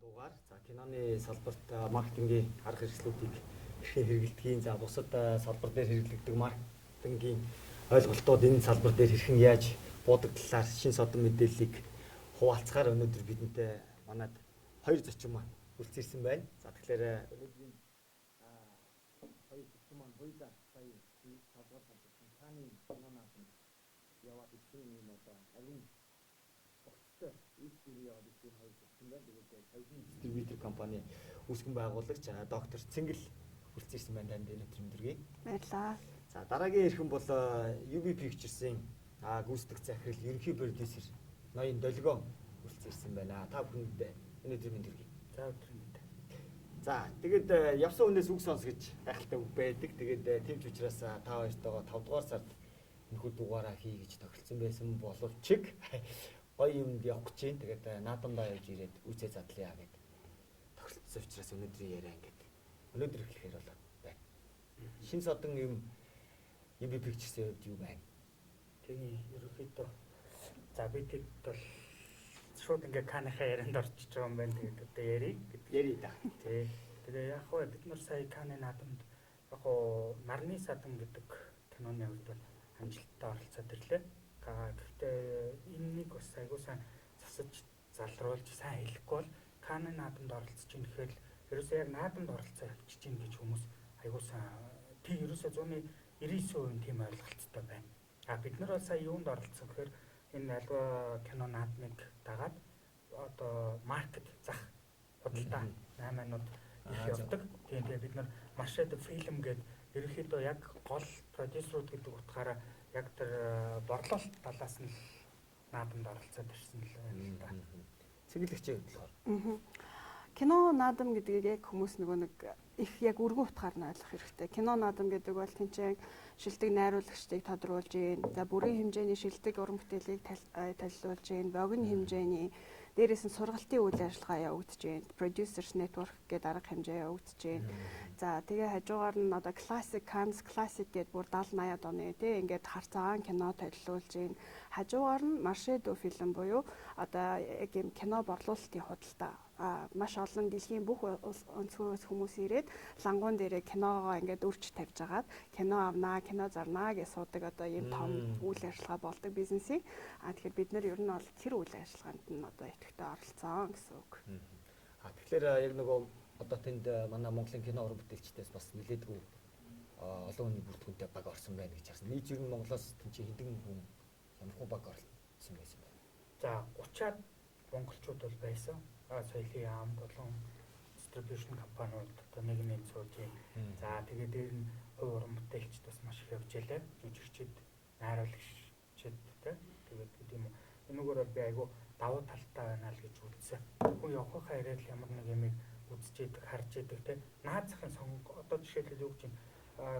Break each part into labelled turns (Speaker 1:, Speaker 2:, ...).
Speaker 1: дугаар. За киноны салбарт маркетингийн арга хэрэгслүүдийг хэрхэн хэрэглэдгийг, за бусад салбар дээр хэрэглэгддэг маркетингийн ойлголтууд энэ салбар дээр хэрхэн яаж буудагдлаар шин содон мэдээллийг хуваалцахаар өнөөдөр бидэнтэй манад хоёр зочин маань хүрэлцэн байна. За тэгэхээр өнөөдрийн хоёр зочин маань хоёулаа сая салбар салбарсан Каны кино наадам яваад ирсэн юм одоо агин огцтой үйлдвэрийн яваад ирсэн хоёр зочин байна. Тэгээд соёлын дистрибьютор компани үүсгэн байгуулагч доктор Цэнгэл хүрэлцэн байна танд энэ өдөр өндөргий.
Speaker 2: Баярлалаа.
Speaker 1: За дараагийн эрхэн бол UB Pictures-ийн гүйцэтгэх захирал ерөнхий продюсер Ноён Долгион хүрэлцэн байна. Та бүхэнд энэ өдөр өндөргий.
Speaker 3: За өдөр мэнд.
Speaker 1: За тэгээд явсан хүнээс үг сонс гэж гайхалтай үг байдаг. Тэгээд тийм ч учраас та хоёртойгоо 5 дугаар сард нөхөд дугаараа хий гэж тохиролцсон байсан боловч гоё юмд явах гэж байна. Тэгээд наадамдаа явж ирээд үцээ задлаа гэд тохиролцсон учраас өнөөдрийн яриа ингээд өнөөдөр эхлэхээр болоод байна. Шин содон юм UB Pictures-ийн хувьд юу байна?
Speaker 3: Тэгээ ерөнхийдөө за бид бол шууд ингээ Канахаа ярианд орчиж байгаа юм байна. Тэгээд одоо ярий
Speaker 1: Да.
Speaker 3: Тэгээ яг хөө бид нар сая Каны наадамд яг хөө Нарны садан гэдэг киноны хувьд бол амжилттай оролцоод ирлээ. Гэхдээ энэнийг бас айгуу сайн засаж залруулж сайн хэлэхгүй бол Каны наадамд оролцож ийн гэхээр ерөөсөө яг наадамд оролцоо явчих чинь гэж хүмүүс айгуу сайн тийм ерөөсөө 99% тийм ойлголттой байна. Бид нар бол сая юунд оролцсон гэхээр энэ альва кино наадмыг дагаад одоо маркет зах худалдаа 8-нууд их явдаг. Тэгээ бид нар Маршед фильм гэдэг ерөнхийдөө яг гол продюсерууд гэдэг утгаараа яг тэр борлуулалт талаас нь наадамд оролцоод ирсэн л байна л да.
Speaker 1: Цэглэгчийн хөдөлгөөр.
Speaker 2: Кино наадам гэдгийг яг хүмүүс нэг их яг өргөн утгаар нь ойлгох хэрэгтэй. Кино наадам гэдэг бол тэнцээ шилдэг найруулагчдыг тодруулж ийн, за бүрийн хэмжээний шилдэг уран бүтээлийг танилцуулж ийн, богино хэмжээний дээрээс нь сургалтын үйл ажиллагаа явагдаж ийн, producers network гэдэг арга хэмжээ явагдаж ийн. За тэгээ хажуугаар нь одоо classic Cannes classic гэдэг бүр 70-80-аад оны тий ингээд хар цагаан кино танилцуулж ийн. Хажуугаар нь Marché du film буюу одоо яг юм кино борлуулалтын худалдаа маш олон дэлхийн бүх онцгойгоос хүмүүс ирээд лангуун дээрээ киногоо ингээд өрч тавьж агаад кино авнаа, кино зарнаа гэж суудаг одоо ийм том үйл ажиллагаа болдог бизнесийг. Тэгэхээр бид нар ер нь бол тэр үйл ажиллагаанд нь одоо идэвхтэй оролцсон гэсэн үг.
Speaker 1: Тэгэхээр яг нөгөө одоо тэнд манай Монголын кино уран бүтээлчдээс бас нэлээдгүй олон хүний бүртгүүнтэй баг орсон байна гэж харсан. Нийт ер нь Монголоос тэнцээ хэдэн хүн ямар баг оролцсон байсан бэ?
Speaker 3: За 30-аад монголчууд бол байсан. Соёлын яам болон дистрибьюшн компаниуд одоо нэг сууж юм. За тэгээд дээр нь хувь уран бүтээлчд бас маш их явж ялээ. Жүжигчид, найруулагчид тэгээд тийм үү. Энэгээр бол би айгу давуу талтай байна л гэж үзсэн. Хүн явахаа ирээд ямар нэг юмыг үзэж идэг, харж идэг те. Наад захын сонго одоо жишээлбэл юу гэж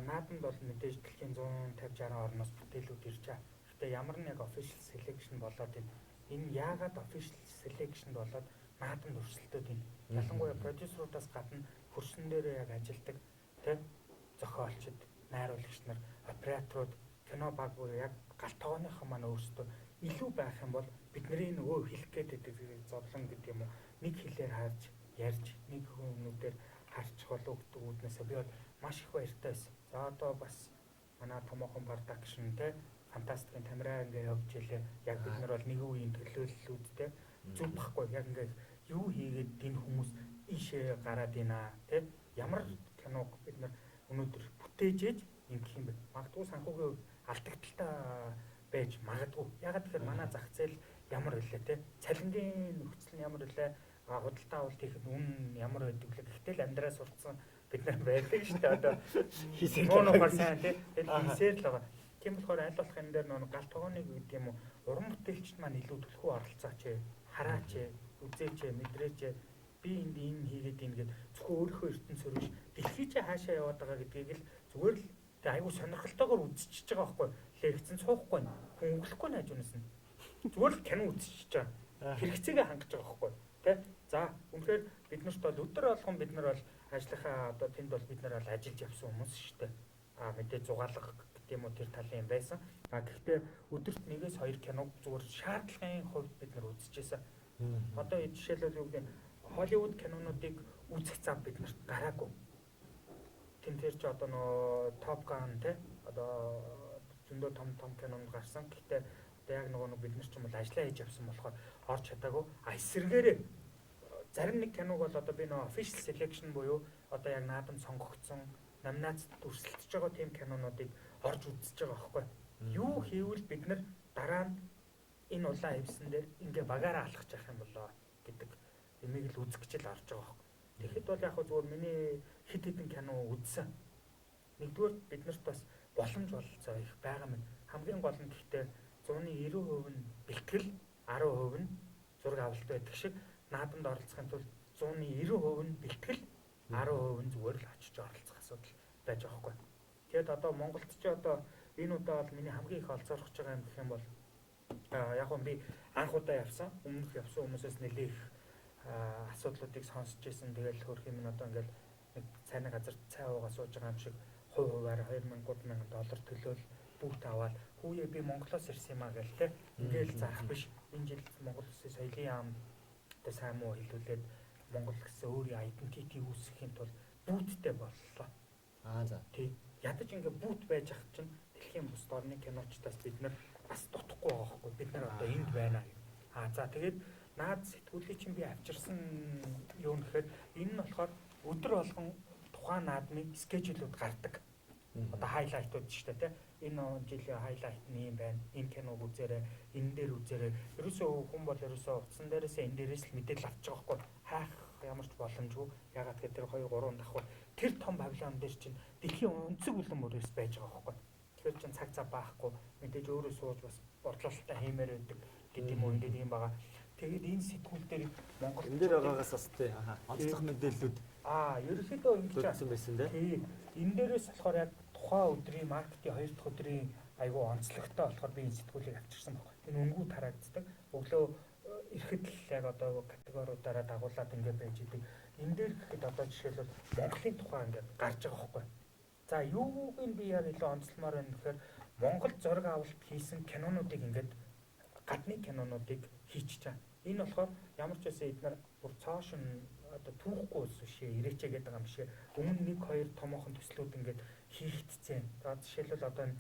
Speaker 3: наадамд бол мэдээж дэлхийн 150-60 орноос бүтээлүүд ирж байгаа. Гэхдээ ямар нэг official selection болоод энэ яагаад official selection болоод наадамд өрсөлдөд байна. Ялангуяа продюсеруудаас гадна хөрсөн дээр яг ажилдаг тий зохиолчид, найруулагч нар, операторууд, кино баг буюу яг галт тогооныхон маань өөрсдөө илүү байх юм бол бидний нөгөө хэлэх гээд зовлон гэдэг юм уу нэг хэлээр харж ярьж нэг хүмүүдээр харж болгодог үүднээсээ би бол маш их баяртай байсан. За одоо бас манай томоохон production тий фантастикийн камераа ингээ явж илээ. Яг бид нар бол нэг үеийн төлөөллүүдтэй зүг баггүй яг ингээ юу хийгээд энэ хүмүүс ийшээ гараад ийна тий ямар киног бид нар өнөөдөр бүтээж ээж ингэх юм бэ? Магадгүй санхүүгийн алдагдaltaй байж магадгүй. Ягаад гэхээр манай зах зээл ямар хэлээ тий цалингийн нөхцөл нь ямар хэлээ худалдаа авалт хийхэд үн ямар байдаг лээ. Гэтэл амьдраа сурцсан бид нар байдаг шүү дээ. Одоо хийсээр сайн тий хийсээр л байгаа. Тийм болохоор аль болох энэ дээр нэг галт тогооныг гэдэг юм уу уран бүтээлчд маань илүү төлхөө оролцооч хараач үзээч мэдрээч би энэ хийгээд ийн гэд зөвхөн өөрийнхөө ертөнцөөр биш дэлхий чи хаашаа яваад байгаа гэдгийг л зүгээр л айгу сонирхолтойгоор үзчихэж байгаа байхгүй лекцэн цуухгүй хүн өглөхгүй найж үнэс нь зүгээр л кино үзчихэж байгаа хэрэгцээгээ хангаж байгаа байхгүй тий за үнэхээр биднэрт бол өдөр болгон бид нар бол ажлынхаа одоо тэнд бол бид нар бол ажиллаж явсан хүмүүс шүү дээ мэдээ зугаалга тийм үү тэр талын юм байсан. Гэхдээ өдөрт 1-2 киног зүгээр шаардлагын хувьд бид нар үзчихсэн. Одоо жишээлбэл юу гэдэг Холливуд кинонуудыг үзэх зав бид нарт гараагүй. Тэмдэр ч одоо нөө Top Gun те одоо зөндөө том кинонд гарсан. Гэхдээ одоо яг нөгөө бид нар ч юм бол ажиллаа хийж явсан болохоор орж чадаагүй. Эсэргээрээ зарим нэг киног бол одоо би нөө official selection буюу одоо яг наадам сонгогдсон номинацид өрсөлдөж байгаа тийм кинонуудыг орж үзэж байгаа байхгүй. Юу хийвэл бид нар дараа нь энэ улаан хевсэн дээр ингээ багаараа алхаж явах юм болоо гэдэг юмыг л үзэх гэж л орж байгаа байхгүй. Тэгэхэд бол яг зүгээр миний хэд хэдэн кино үзсэн. Нэгдүгээр бид нарт бас боломж болцоо их байгаа юм. Хамгийн гол нь гэхдээ 190% нь бэлтгэл, 10% нь зураг авалт байдаг шиг наадамд оролцохын тулд 190% нь бэлтгэл, 10% нь зүгээр л очиж оролцох асуудал байж байгаа байхгүй. Тэгэхэд одоо Монголд ч одоо энэ удаа бол миний хамгийн их олзоорох байгаа юм гэх юм бол яг нь би анх удаа явсан, өмнөх явсан хүмүүсээс нэлээх асуудлуудыг сонсч ирсэн. Тэгэл хөрх юм одоо ингээл нэг цайны газар цай уугаа сууж байгаа юм шиг хувь хувиар 2000-3000 доллар төлөөл бүгд аваад хүүе би Монголоос ирсэн юм а гэл те. Ингээл зарах биш. Энэ жил Монгол Улсын соёлын яамтай сайн муу хэлүүлээд Монгол гэсэн өөрийн identity үүсгэхийн тулд бүүдтэй боллоо.
Speaker 1: За.
Speaker 3: Тий. Ядаж ингээ бүүт байж ах чинь дэлхийн бус орны киночдоос бид нар бас дутхгүй байгаа хгүй. Бид нар одоо энд байна гэх. За тэгээд наад сэтгүүлийг чинь би авчирсан юу нэхэд энэ нь болохоор өдөр болгон тухайн наадмын скежүүлүүд гардаг. Одоо хайлайтууд шүү дээ, тийм. Энэ жилийн хайлайт нь юм байна. Энэ киног үзээрэй, энэ дээр үзээрэй. Ерөөсөө хүн бол ерөөсөө утсан дээрээс энэ дээрээс л мэдээлэл авч байгаа хгүй. Хайх ямар ч боломжгүй. Ягаад гэхээр тэр 2 3 давхар тэр том павильон дээр чинь дэлхийн өнцөг үлэн мөрөөс байж байгаа хгүй. Тэгэхээр чинь цаг баахгүй мэдээж өөрөө сууж бас борлуулалтаа хиймээр байдаг гэдэг юм уу ингээд юм байгаа. Тэгээд энэ сэтгүүл дээр Монгол
Speaker 1: энэ дээр байгаагаас бас тий онцлог мэдээллүүд
Speaker 3: ерөнхийдөө ингэж
Speaker 1: байсан байсан тий.
Speaker 3: Энэ дээрээс болохоор яг тухайн өдрийн маркетинг 2 дахь өдрийн айгүй онцлогтой болохоор би энэ сэтгүүлийг авчирсан байна. Энэ өнгөө тараагддаг. Өглөө ирэхэд л яг одоо категориудаараа дагуулад ингэ байж идэг. Энэ дээр гэхэд одоо жишээлбэл Монголын тухай ингэ гарч байгаа байхгүй. За юуг нь би яг илүү онцлмоор байна гэхээр Монгол зураг авалт хийсэн кинонуудыг ингээд гадны кинонуудыг хийчихэж байгаа. Энэ болохоор ямар ч байсан эдгээр бүр цааш нь одоо түүхгүй ус шээ ирээчээ гэдэг юм шиг өмнө 1 2 томоохон төслүүд ингээд хийгдцэн. За жишээлбэл одоо энэ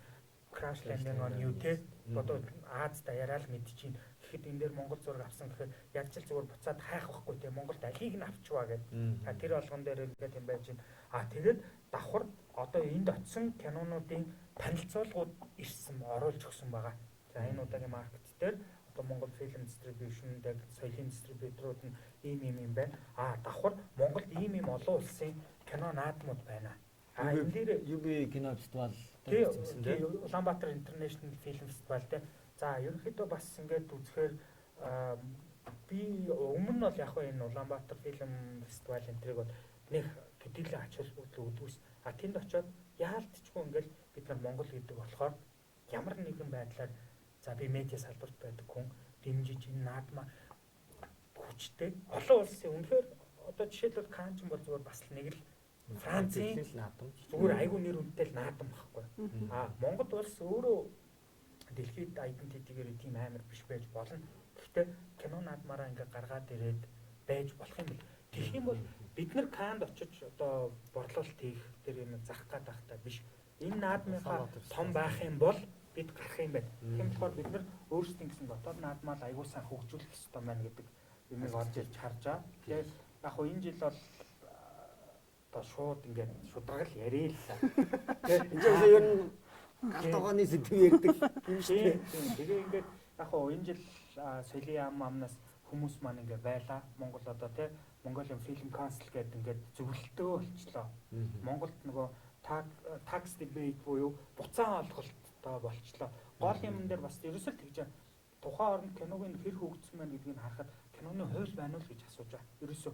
Speaker 3: Crash Landing on You те одоо Аз даяараа л мэдчихээн. Тэгэхэд энэ дээр Монгол зураг авсан гэхээр яг ч зүгээр буцаад хайх байхгүй те Монголд алийг нь авчваа гэдэг. Тэр болгон дээр ингээд юм байж байна. Тэгээд давхар одоо энд очисон кинонуудын танилцуулгууд ирсэн оруулж өгсөн байгаа. За энэ удаагийн маркет дээр одоо Монгол Film Distribution дэг соёлын дистрибьюторууд нь ийм байна. Давхар Монголд ийм олон улсын кино наадмууд байна. Энэ дээр
Speaker 1: UB кино фестивал
Speaker 3: гэсэн тийм Улаанбаатар International Film Festival те. За ерөнхийдөө бас ингээд үзэхээр би өмнө нь бол яг энэ Улаанбаатар Film Festival энтрийг бол нэг төдийлөн ач холбогдол өгдөөс. Тэнд очиод яалтчгүй ингээд бид нар Монгол гэдэг болохоор ямар нэгэн байдлаар за би медиа салбарт байдаг хүн дэмжиж энэ наадмаа хүчтэй олон улсын үнэхээр одоо жишээлбэл Канч бол зүгээр бас нэг л Францын наадам зүгээр айгүй нэр үнэтэй л наадам байхгүй. Монгол улс өөрөө дэлхийд identity-гээр тийм амар биш байж болно. Гэхдээ кино наадмаараа ингээ гаргаад ирээд байж болох юм бэл. Тэгэх юм бол бид нар Канд очиж одоо борлуулалт хийх тэр юм зарах гэдэг тахтай биш. Энэ наадмынхаа том байх юм бол бид гарах юм байна. Тийм болохоор бид нар өөрсдийн гэсэн дотоод наадмаа л аягүй сайн хөгжүүлэх хэрэгтэй байна гэдэг юмыг олж ирж харж байгаа. Тэгээд яг хөө энэ жил бол одоо шууд ингээд шударгал яриа л.
Speaker 1: Тэгээд энэ жил ер нь галт тогооны сэдв ярьдаг юм шүү дээ.
Speaker 3: Тэгээ ингээд яг хөө энэ жил соёлын амнаас хүмүүс маань ингээд байлаа. Монгол одоо тий Mongolian Film Council гэдэг ингээд зөвлөлтөө болчлоо. Монголд нөгөө tax debate буюу буцаан олголттой болчлоо. Гол юм дээр бас ерөөсөө тэгж тухайн орнд киног нь хэр хөгжсөн байна гэдгийг харахад киноны хууль байна уу гэж асууж байгаа. Ерөөсөө.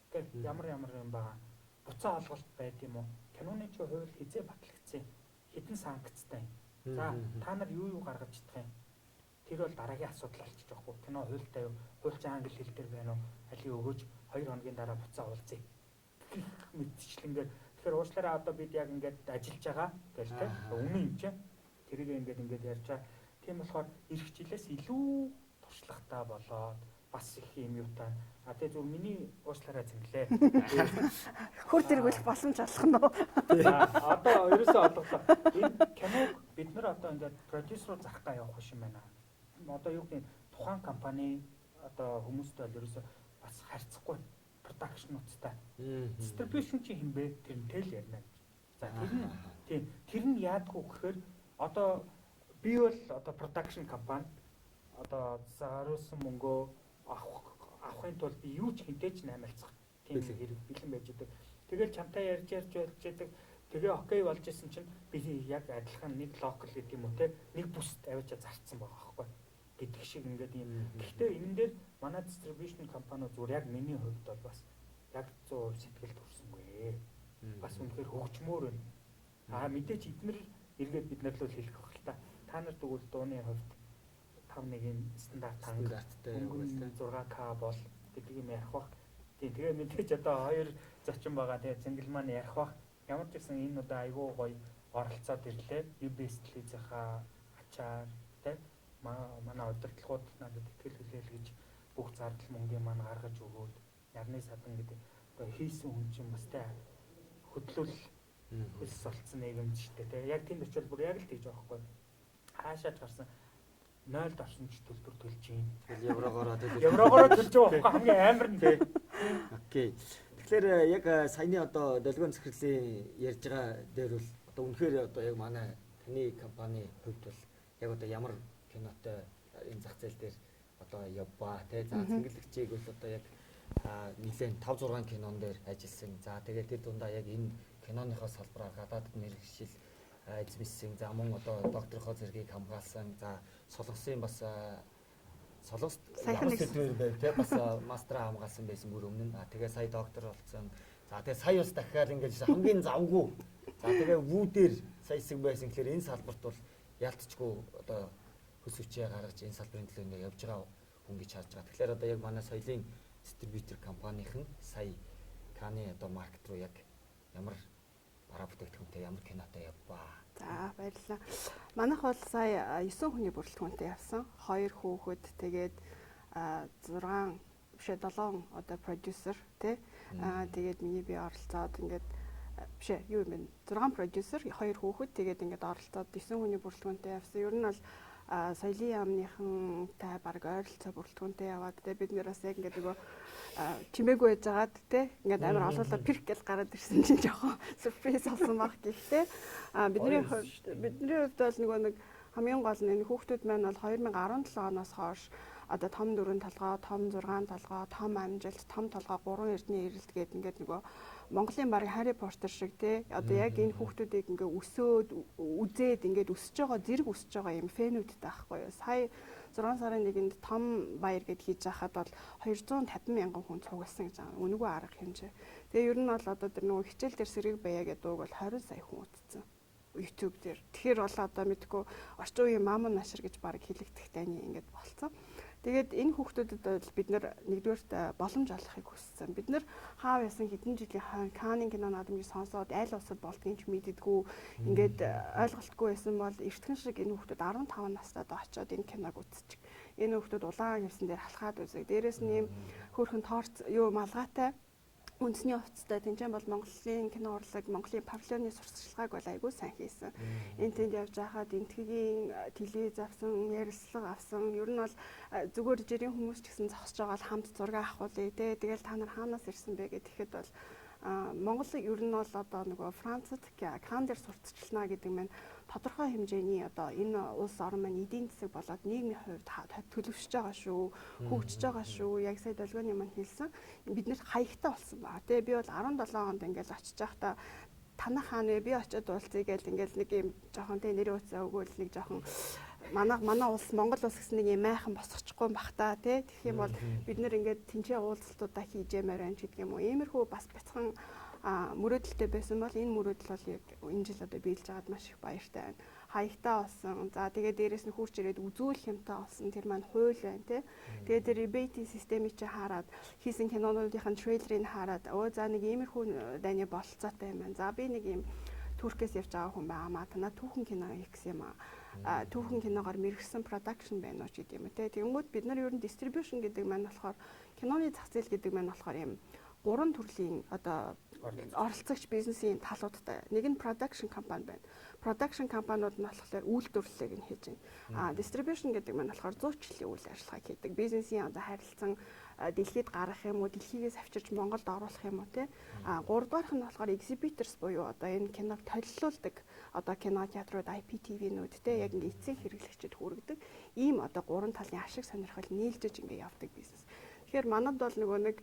Speaker 3: Гэхдээ ямар юм байгаа. Буцаан олголт байд юм уу? Киноны чи хууль хизээ батлагдсан. Хэдэн санкцтай. За та нар юу гаргаж чадах юм? Тэр бол дараагийн асуудал болчих жоохгүй. Кино хуультай юу? Хуульч англи хэл дээр байна уу? Алийг өгөөж 2 хоногийн дараа буцаа уулзъя. Мэдчлэнгээр тэгэхээр уучлаарай одоо бид яг ингээд ажиллаж байгаа гэж тийм үнэн юм чинь. Тэрийг ингээд ярьж байгаа. Тийм болохоор ирэх жилээс илүү туршлагатай болоод бас их юм юутай. А тэгээ зөв миний уучлаарай зинглээ.
Speaker 2: Хөр тэргүүлэх боломж олох нь уу?
Speaker 3: Одоо ерөөсөө олголоо. Энэ киног бид нар одоо ингээд продюсер руу зарах га явах биш юм байна. Одоо юу гэдэг тухайн компани одоо хүмүүстэй бол ерөөсөө бас харьцахгүй продакшнуудтай. Дистрибьюшн чи хин бэ? Тэрнтэй л ярина. За тэр нь яадгүй гэхээр одоо би бол одоо продакшн компани одоо заруулсан мөнгөө авахын тулд би юу ч хинтээч наймалцах тийм хэрэг бэлэн байж идэг. Тэгэл чамтай ярьж болж идэг. Тэгээ окей болж исэн чинь би яг адилхан нэг локал гэдэг юм уу те нэг бүст авчаа зарцсан байгаа байхгүй гэдэг шиг ингээд юм. Гэхдээ энэ дээр манай дистрибьюшн компаниуд зүгээр яг миний хувьд бол бас яг 100% сэтгэл төрсөнгүй. Бас үнэхээр хөгжмөр байна. Мэдээч эднэр эргээд бид нар л хэлэх байх л та. Та нар тэгвэл дууны хувьд 5-1-ийн стандарттай 6K бол гэдэг юм ярих бах. Тэгээ мэдээж одоо хоёр зочин байгаа. Тэгээ зингэл маань ярих бах. Ямар ч гэсэн энэ одоо айгүй гоё оролцоод ирлээ. UBS телевизийнхаа ачаар тэ манай удирдлагууд надад итгэл хүлээл гэж бүх зардал мөнгөний маань гаргаж өгөөд Ярны садан гэдэг одоо хийсэн хүн чинь бас тэ хөдлөл хөлс болцсон нийгэмд шүү дээ. Тэгээ яг тийм очил бүр яг л тэгж байгаа байхгүй. Хаашаач гарсан 0-д орсонч төлбөр төлж юм.
Speaker 1: Тэгэл еврогоороо
Speaker 3: төлж байгаа байхгүй хамгийн амар нь тий.
Speaker 1: Окей. Тэгэхээр яг саяны одоо долгион захирлын ярьж байгаа дээр бол одоо үнэхээр одоо яг манай таны компани хувьд бол яг одоо ямар кинотой энэ зах зээл дээр одоо явбаа тий. За цэнгэлэгчийг бол одоо яг нэлээд 5-6 кинон дээр ажилласан. За тэгээд тэр дундаа яг энэ киноныхоо салбараар гадаадд мэргэжил эзэмшсэн. За мөн одоо докторийнхоо зэргийг хамгаалсан. За солонгосын бас солонгост ямар сэдвэр байв те бас мастера хамгаалсан байсан бүр өмнө. Тэгээ сая доктор болсон. За тэгээ сая бас дахиад ингэж хамгийн завгүй. За тэгээ вүүдээр сая хэсэг байсан гэхээр энэ салбарт бол ялцчгүй одоо хөс хүчээ гаргаж энэ салбарын төлөө ингэ явж байгаа хүн гэж харж байгаа. Тэгэхээр одоо яг манай соёлын дистрибьютор компанийн сая Каны одоо маркет руу яг ямар бараа бүтээгдэхүүнтэй ямар кинотой явбаа.
Speaker 2: За баярлалаа. Манайх бол сая 9 хүний бүрэлдэхүүнтэй явсан. 2 хүүхэд тэгээд 6 бишээ 7 одоо продюсер тий. Тэгээд миний би оролцоод ингээд бишээ юу юм бэ? 6 продюсер, 2 хүүхэд тэгээд ингээд оролцоод 9 хүний бүрэлдэхүүнтэй явсан. Ер нь бол соёлын яамныхантай баг ойролцоо бүрэлдэхүүнтэй яваад те бид нэр бас яг ингээд нөгөө чимээгүй байж байгаад те ингээд амар олоолаа пирк гэж гараад ирсэн чинь жоохон сюрприз болсон баг гэхдээ бидний хувьд бол нөгөө нэг хамгийн гол нь энэ хүүхдүүд маань бол 2017 оноос хойш одоо том 4 толгой, том 6 толгой, том амжилт, том толгой 3 эрдний эрэлт гэдэг ингээд нөгөө Монголын баг Harry Potter шиг те одоо яг энэ хүүхдүүдийг ингээ өсөөд үзээд ингээд өсөж байгаа зэрэг өсөж байгаа юм фэнүүдтэй байхгүй юу. Сая 6 сарын 1-нд том баяр гэд хийж байхад бол 250 мянган хүн цугласан гэж байгаа. Үнэгүй арга хэмжээ. Тэгээ ер нь бол одоо тэр нөгөө хичээл дээр сэрэг баяа гэдэг дууг бол 20 сая хүн үзсэн. YouTube дээр. Тэгэхээр бол одоо мэдгүй орчин үеийн мамон нашир гэж баг хэлэгдэх таны ингээд болцсон. Тэгээд энэ хүүхдүүдэд бол бид нар нэгдүгээрт боломж олохыг хүссэн. Бид нар хаав ясан хэдэн жилийн Канын кино наадмыг сонсоод айл улсад болдгийг ч мэддэггүй. Ингээд ойлголтгүй байсан бол эртхэн шиг энэ хүүхдүүд 15 настайд очиод энэ киног үзчих. Энэ хүүхдүүд улаан хевсэн дээр халахад үзэг. Дээрээс нь ийм хөөрхөн торц юу малгайтай үндэсний офцтой тэнцэн бол Монголын кино урлаг, Монголын павильоны сурталчилгааг бол айгүй сайн хийсэн. Энд тэнд явж байхад энтгийн телевиз авсан, ярилцлага авсан. Ер нь бол зүгээр жирийн хүмүүс ч гэсэн зогсож байгаа л хамт зураг авахулъя те. Тэгэл та нар хаанаас ирсэн бэ гэхэд бол Монгол ер нь бол одоо нөгөө Францад Кан дээр сурталчилна гэдэг нь тодорхой хэмжээний одоо энэ улс орн маань эдийн засаг болоод нийгмийн хувьд төлөвшөж байгаа шүү, хөгжиж байгаа шүү. Яг сая долгионы маань хэлсэн. Бид нэр хаягтай болсон ба. Тэгээ би бол 17 онд ингээл очиж байхдаа танах хаана би очиод уулзъя гэл ингээл нэг юм жоохон тэ нэр утсаа өгөөл нэг жоохон манай улс Монгол улс гэсэн нэг юм майхан босчихгүй бах та тий. Тэгэх юм бол бид нэр ингээд тэнцээ уулзалтуудаа хийжэмээр байна гэдэг юм уу. Иймэрхүү бас бяцхан мөрөөдөлтэй байсан бол энэ мөрөөдөл бол яг энэ жил одоо биелж байгаад маш их баяртай байна. Хаягтай болсон. За тэгээд дээрэс нь хурж ирээд үзүүл хэмтэй болсон. Тэр маань хууль байна тий. Тэгээд тэр rebate системийг чи хараад хийсэн кинонуудын трейлерыг хараад өө за нэг иймэрхүү дайны бололцоотой юм байна. За би нэг юм Туркээс явж байгаа хүн байгаамаа. Танаа түүхэн кино хийх гэсэн юм аа. түүхэн киногоор мэргэсэн production байна уу ч гэдэг юм те. Тэгэнгүүт бид нар ер нь distribution гэдэг маань болохоор киноны зах зээл гэдэг маань болохоор юм 3 төрлийн одоо оролцогч бизнесийн талуудтай. Нэг нь production компани байна. Production компаниуд нь болохоор үйлдвэрлэлийг нь хийж байна. Distribution гэдэг маань болохоор зуучлалын үйл ажиллагааг хийдэг. Бизнесийн одоо харилцан дэлхийд гаргах юм уу, дэлхийгээс авчирч Монголд оруулах юм уу те. 3 дугаарх нь болохоор exhibitors буюу одоо энэ киног толилуулдаг одоо кино театрууд, IPTV-нүүд те яг ингээ эцсийн хэрэглэгчид хүргэдэг. Ийм одоо 3 талын ашиг сонирхол нийлжиж ингээ явдаг бизнес. Тэгэхээр манад бол нөгөө нэг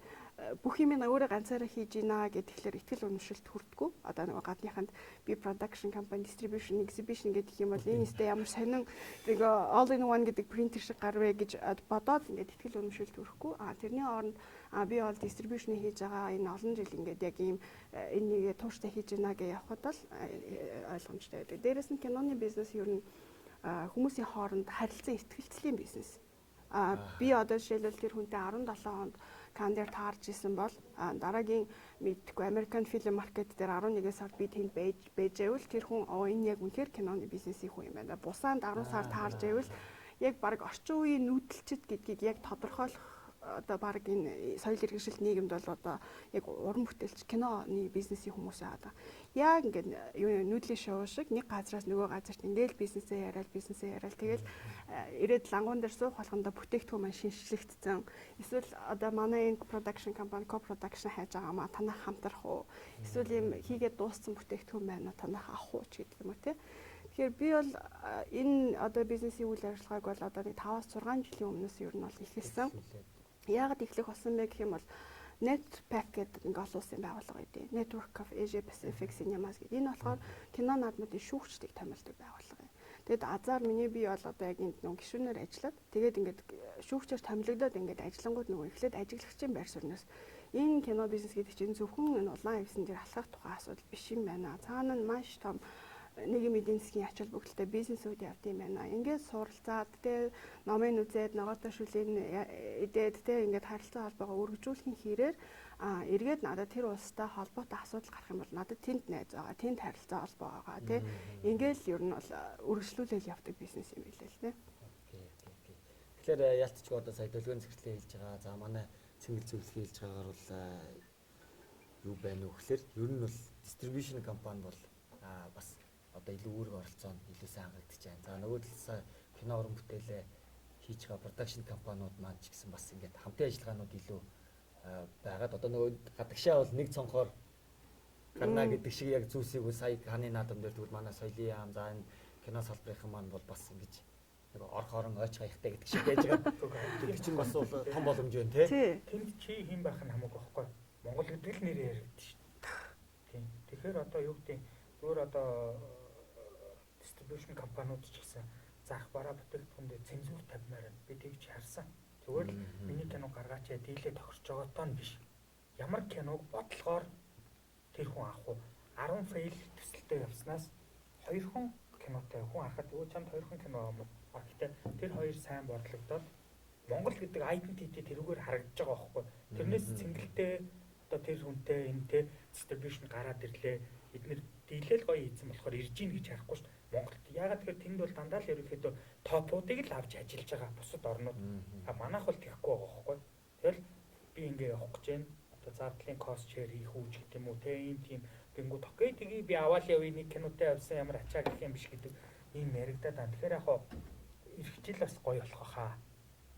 Speaker 2: бүх юм өөрөө ганцаараа хийж ийна гэхэлэр ихтгэл үнэмшилт хүрдэггүй. Одоо нөгөө гадныханд би production company, distribution, exhibition гэдэг юм бол энэ өстэй ямар сонин тэгээ all in one гэдэг принтер шиг гарвэ гэж бодоод ингээд ихтгэл үнэмшилт хүрхгүй. Тэрний оронд би бол distribution хийж байгаа энэ олон жил ингээд яг ийм энийг тууштай хийж ийна гэж явхад бол ойлгомжтой байдаг. Дээрээс нь киноны бизнес ер нь хүмүүсийн хооронд харилцан ихтгэлцлийн бизнес. Би одоо жишээлбэл тэр хүнтэй 17 хонд Кан дээр таарж исэн бол дараагийн мэдгүй American Film Market дээр 11 сард би тэнд байж байвал тэр хүн энэ яг үнэхээр киноны бизнесийн хүн юм байна. Бусаанд 10 сар таарж байвал яг баг орчин үеийн нүүдэлчд гэдгийг яг тодорхойлох одоо баг энэ соёл иргэншилт нийгэмд бол одоо яг уран бүтээлч киноны бизнесийн хүмүүс байгаа. Яг ингээд нүүдлийн шоу шиг нэг газраас нөгөө газарт ингээл бизнесээ яриад тэгэл ирээд лангуун дээр суух болгондоо бүтээгдэхүүн маань шинжлэгдсэн. Эсвэл одоо манай энэ production company co-production хайж байгаа маа танах хамтрах уу? Эсвэл юм хийгээд дууссан бүтээгдэхүүн байна уу танах авах уу ч гэдэг юм уу те. Тэгэхээр би бол энэ одоо бизнесийн үйл ажиллагааг бол одоо нэг 5-6 жилийн өмнөөс ер нь бол эхэлсэн. Яагаад эхлэх болсон бэ гэх юм бол Netpack гэдэг нэг олон улсын байгууллага байдیں۔ Network of Asia Pacific Cinemas гэдэг. Энэ болохоор кино наадмуудын шүүгчдийг томилдог байгууллага юм. Тэгэд азар миний бие бол одоо яг энд нэг гишүүнээр ажиллаад тэгээд ингээд шүүгчээр томилогдоод ингээд ажиллангууд нөгөө эхлээд ажиглагчийн байр суурнаас энэ кино бизнес гэдэг чинь зөвхөн энэ улаан хевсэн дээр алхах тухай асуудал биш юм байна. Цаана нь маш том нийгмийн эдийн засгийн ач холбогдолтой бизнесүүд явд юм байна. Ингээд суралцаад те номын үзээд ногоотой шүлийн идээд те ингээд харилцаа холбоогоо өргөжүүлэхийн хэрээр эргээд надад тэр улстай холбоотой асуудал гарах юм бол надад тэнд найз байгаа, тэнд харилцаа холбоо байгаа те. Ингээд л ер нь бол өргөжлүүлэл явдаг бизнес юм билээ л те.
Speaker 1: Тэгэхээр ялцчгүй одоо сая төлөвлөгөөний зэрэглээ хэлж байгаа. За манай цэнгэл зөвлөгөө хэлж байгаагаар бол юу байна вэ гэхээр ер нь бол distribution компани бол бас одоо илүү үүрэг оролцоонд илүү сайн хангагдаж байна. За нөгөө талаас кино уран бүтээлээ хийж байгаа production компаниуд маань ч гэсэн бас ингээд хамтын ажиллагаанууд илүү байгаад одоо нөгөө гадагшаа бол нэг цонхоор гарна гэдэг шиг яг зүйлсийг сая ханы наадам дээр тэгвэл манай соёлын яам за энэ кино салбарын маань бол бас ингэж нэг орх орон ойч хаяхтай гэдэг шиг байж байгаа. Тэр чинь бас бол том боломж байна тий.
Speaker 3: Тэнд чи хэн байх нь хамаагүй байхгүй. Монгол гэдэг л нэр яригдчих шүү дээ. Тийм. Тэгэхээр одоо юу гэдэг зүгээр одоо distribution компаниуд ч гэсэн заах бараа бүтээгдэхүүн дээр цензур тавьмаар байна. Би тэгж харсан. Зүгээр л миний кино гаргаач яа дийлээ тохирч байгаа тоо биш. Ямар киног бодлогоор тэр хүн авах уу? 10 фейл төсөлтөд явснаас 2 хүн кинотой хүн харахад өө чамд 2 хүн кино юм уу? Гэхдээ тэр хоёр сайн бодлогдоод Монгол гэдэг identity тэрүүгээр харагдаж байгаа байхгүй. Тэрнээс цэнгэлтэй одоо тэр хүнтэй энэтэй distribution гараад ирлээ. Эдгээр дийлэл гоё хийсэн болохоор ирж ийн гэж харахгүй шүү дээ. Монголд ягаад тэгэхээр тэнд бол дандаа л ерөнхийдөө топуудыг л авч ажиллаж байгаа бусад орнууд. Манайх бол тэгэхгүй байгаа байхгүй. Тэгэл би ингээ явах гэж байна. Одоо зардлын cost share хийх үү гэдэг юм уу те ийм тийм гингүүд окей тгий би аваал явъя нэг кинотой явсан ямар ачаа гэх юм биш гэдэг ийм яригадаад байна. Тэгэхээр яг хоо эрхжил бас гоё болох хаа.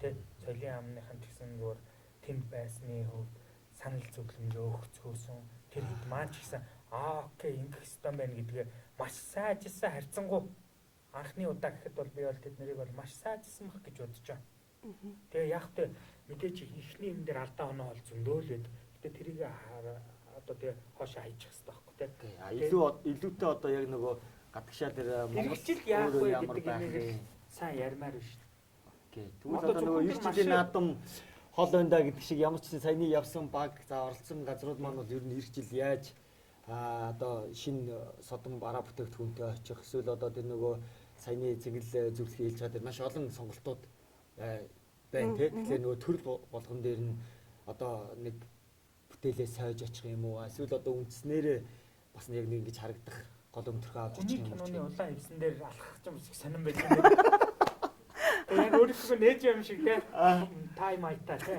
Speaker 3: Тэ соёлын амныхан гэсэн зүгээр тэнд байсны хувьд санал зөвлөмж өгцгөөсөн тэр хэд маань ч гэсэн окей ингэх ёстой байна гэдгээ маш сайн ажилласан харьцангуй анхны удаа гэхэд бол би бол тэд нарыг бол маш сайн ажилласан бах гэж бодож байна. Тэгээ яг тэ мэдээж ихний юм дээр алдаа оноо бол зөндөөл байд. Гэтэ тэрийг одоо тэгээ хоошоо хайчих хэрэгтэй байхгүй тэ.
Speaker 1: Илүүтэй одоо яг нөгөө гадагшаа дээр
Speaker 3: Монголчууд яах вэ гэдэг юмыг сайн ярмаар биш.
Speaker 1: Окей. Тэгвэл одоо нөгөө 9 жилийн наадам хол ойндаа гэдэг шиг ямар ч саяны явсан баг за оролцсон газрууд маань бол ер нь эх жил яаж одоо шинэ содон бараа бүтээгдэхүүнтэй очих эсвэл одоо тэр нөгөө саяны цэглэл зөвлөгөө хэлж байгаа тэр маш олон сонголтууд байна тий. Тэгэхээр нөгөө төрөл болгон дээр нь одоо нэг бүтээлээ сойж очих юм уу эсвэл одоо үндснээрээ бас яг нэг ингэж харагдах гол өмтөрхөө авч
Speaker 3: Хүний
Speaker 1: ирэх юм
Speaker 3: киноны
Speaker 1: бол
Speaker 3: улаан хевсэн дээр алхах юм шиг сонирн байж байна. Яг өөрөөр нээж юм шиг те. Тайм айтаа те.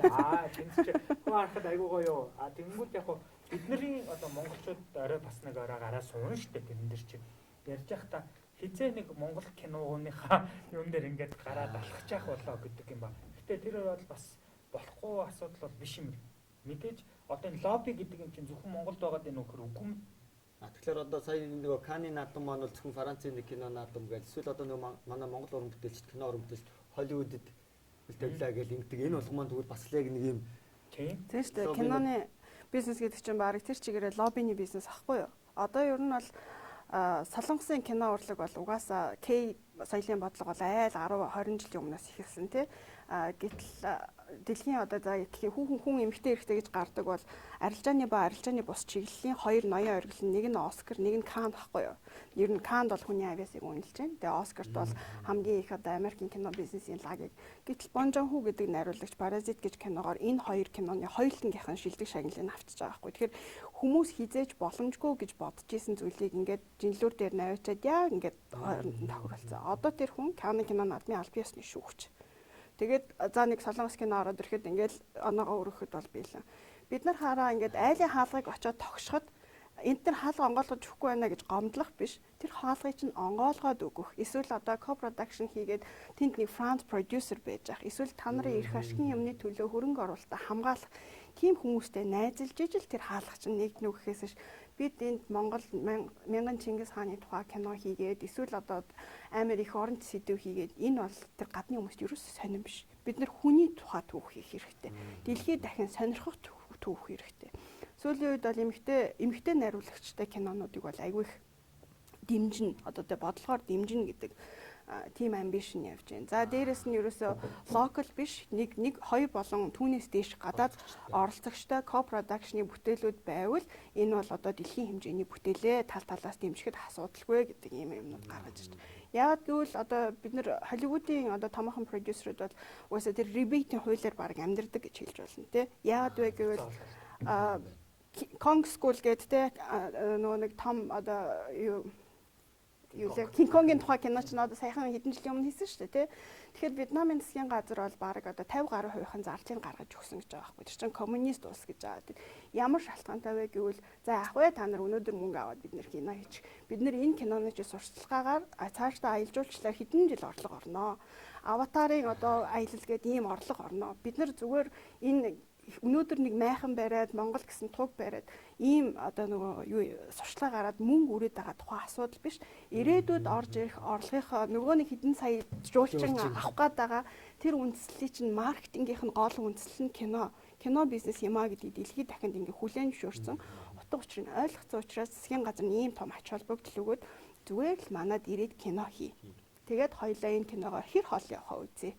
Speaker 3: Тэнц чи хөө харахад айгуу гоё. Тэнгүүд яг бидний одоо монголчууд орой бас нэг орой гараа суун штэ тэрэн дээр чи ярьж байхдаа хизээ нэг монгол киноныхаа юм дээр ингээд гараад алхаж явах болоо гэдэг юм ба. Гэтэ тэр бол бас болохгүй асуудал бол биш юм. Мэдээж одоо энэ лобби гэдэг юм чинь зөвхөн Монголд байгаа дээ нөхөр үгүй юм.
Speaker 1: Тэгэхээр одоо сая нөгөө Каны наадам маань бол зөвхөн Францын нэг кино наадам гэж эсвэл одоо нөгөө манай монгол уран бүтээлч кино уран бүтээлч Холливуудад үлдэвлээ гэж ингэдэг. Энэ болгоомон тэгвэл бас л яг нэг юм
Speaker 3: Тийм
Speaker 2: шүү дээ. Киноны бизнес гэдэг чинь баг тэр чигээрээ лоббины бизнес ахгүй юу? Одоо ер нь бол Солонгосын кино урлаг бол угаасаа K соёлын бодлого бол айл 10 20 жилийн өмнөөс ихэлсэн тий. Гэтэл дэлхийн одоо за дэлхийн хүн эмэгтэй эрэгтэй гэж гардаг бол арилжааны ба арилжааны бус чиглэлийн хоёр ноён оргил нэг нь Оскар нэг нь Кан баггүй юу. Ер нь Канд бол хүний авиасыг үнэлж байна. Тэгээ Оскарт бол хамгийн их одоо Америкийн кино бизнесийн лагийг. Гэтэл Бон Жон Ху гэдэг найруулагч Паразит гэж киногоор энэ хоёр киноны хоёулангийнхан шилдэг шагналыг авчиж байгаа байхгүй. Тэгэхээр хүмүүс хизээж боломжгүй гэж бодож исэн зүйлийг ингээд жинлүүр дээр наваачаад яг ингээд хооронд нь тохиролцсон. Одоо тэр хүн Каны кино наадмын аль биесны шүүгч. Тэгээд за нэг солонгос кино ороод ирэхэд ингээд оноогоо өргөхөд бол биелэн. Бид нар хараа ингээд айлын хаалгыг очиод тогшоход энд тэр хаалга онгойлгож өгөхгүй байна гэж гомдлох биш. Тэр хаалгыг чинь онгойлгоод өгөх. Эсвэл одоо co-production хийгээд тэнд нэг front producer байж ах. Эсвэл та нарын эрх ашигын юмны төлөө хөрөнгө оруулалтаа хамгаалах. Тийм хүмүүстэй найзалж ижил тэр хаалга чинь нэг нүгэхээс ш бид энд Монгол мянган Чингис хааны тухай кино хийгээд эсвэл одоо амар их оронч сэдв хийгээд энэ бол тэр гадны хүмүүст ерөөсөө сонирн биш. Бид нэр хүний тухай түүх хийх хэрэгтэй. Дэлхийд дахин сонирхох түүх хэрэгтэй. Сүүлийн үед бол эмэгтэй найруулагчтай кинонуудыг бол айгүй их дэмжин одоо тэ бодлогоор дэмжин гэдэг team ambition явж байна. За дээрэс нь ерөөсөө local биш нэг хоёр болон түүнээс дээш гадаад оролцогчтой co-production-ы бүтээлүүд байвал энэ бол одоо дэлхийн хэмжээний бүтээлээ тал талаас дэмжихэд асуудалгүй гэдэг ийм юмнууд гаргаж ирж байна. Яг гэвэл одоо бид нар Холливуудын одоо томоохон продюсерүүд бол угаасаа тэр rebate-ийн хуулиар баг амьдардаг гэж хэлж болно тий. Яагаад вэ гэвэл Kong School гэдэг те нөгөө нэг том одоо юу King Kong-ийн тухай кино ч надад саяхан хэдэн жилийн өмнө хийсэн шүү дээ тий. Тэгэхээр Вьетнамын засгийн газар бол баг одоо 50 гаруй хувийн зардыг гаргаж өгсөн гэж байгаа байхгүй. Тэр чинь коммунист улс гэж байгаа. Ямар шалтгаантай вэ гэвэл за ах вэ та нар өнөөдөр мөнгө аваад бид нэр кино хийчих. Бид нэр энэ киноны чи сурталчилгаагаар цаашдаа аялжуулчлаа хэдэн жил орлого орноо. Аватарын одоо аялал гэдэг ийм орлого орноо. Бид нар зүгээр энэ өнөөдөр нэг майхан бариад Монгол гэсэн туг бариад ийм одоо нөгөө юу сурчлага гараад мөнгө үрээд байгаа тухайн асуудал биш. Ирээдүйд орж ирэх орлогынхоо нөгөө нэг хэдэн сая жуулчин авах гээд байгаа тэр үндслийг чинь маркетингийнх нь гол үндсэл нь кино бизнес юм а гэдгийг дэлхийд дахинд ингээ хүлээн зөвшөөрсөн. Утга учир нь ойлгоцсон учраас засгийн газар нь ийм том ач холбогдол өгөөд зүгээр л манад ирээд кино хий. Тэгээд хоёлаа энэ киногоор хэр хоол явахаа үзье.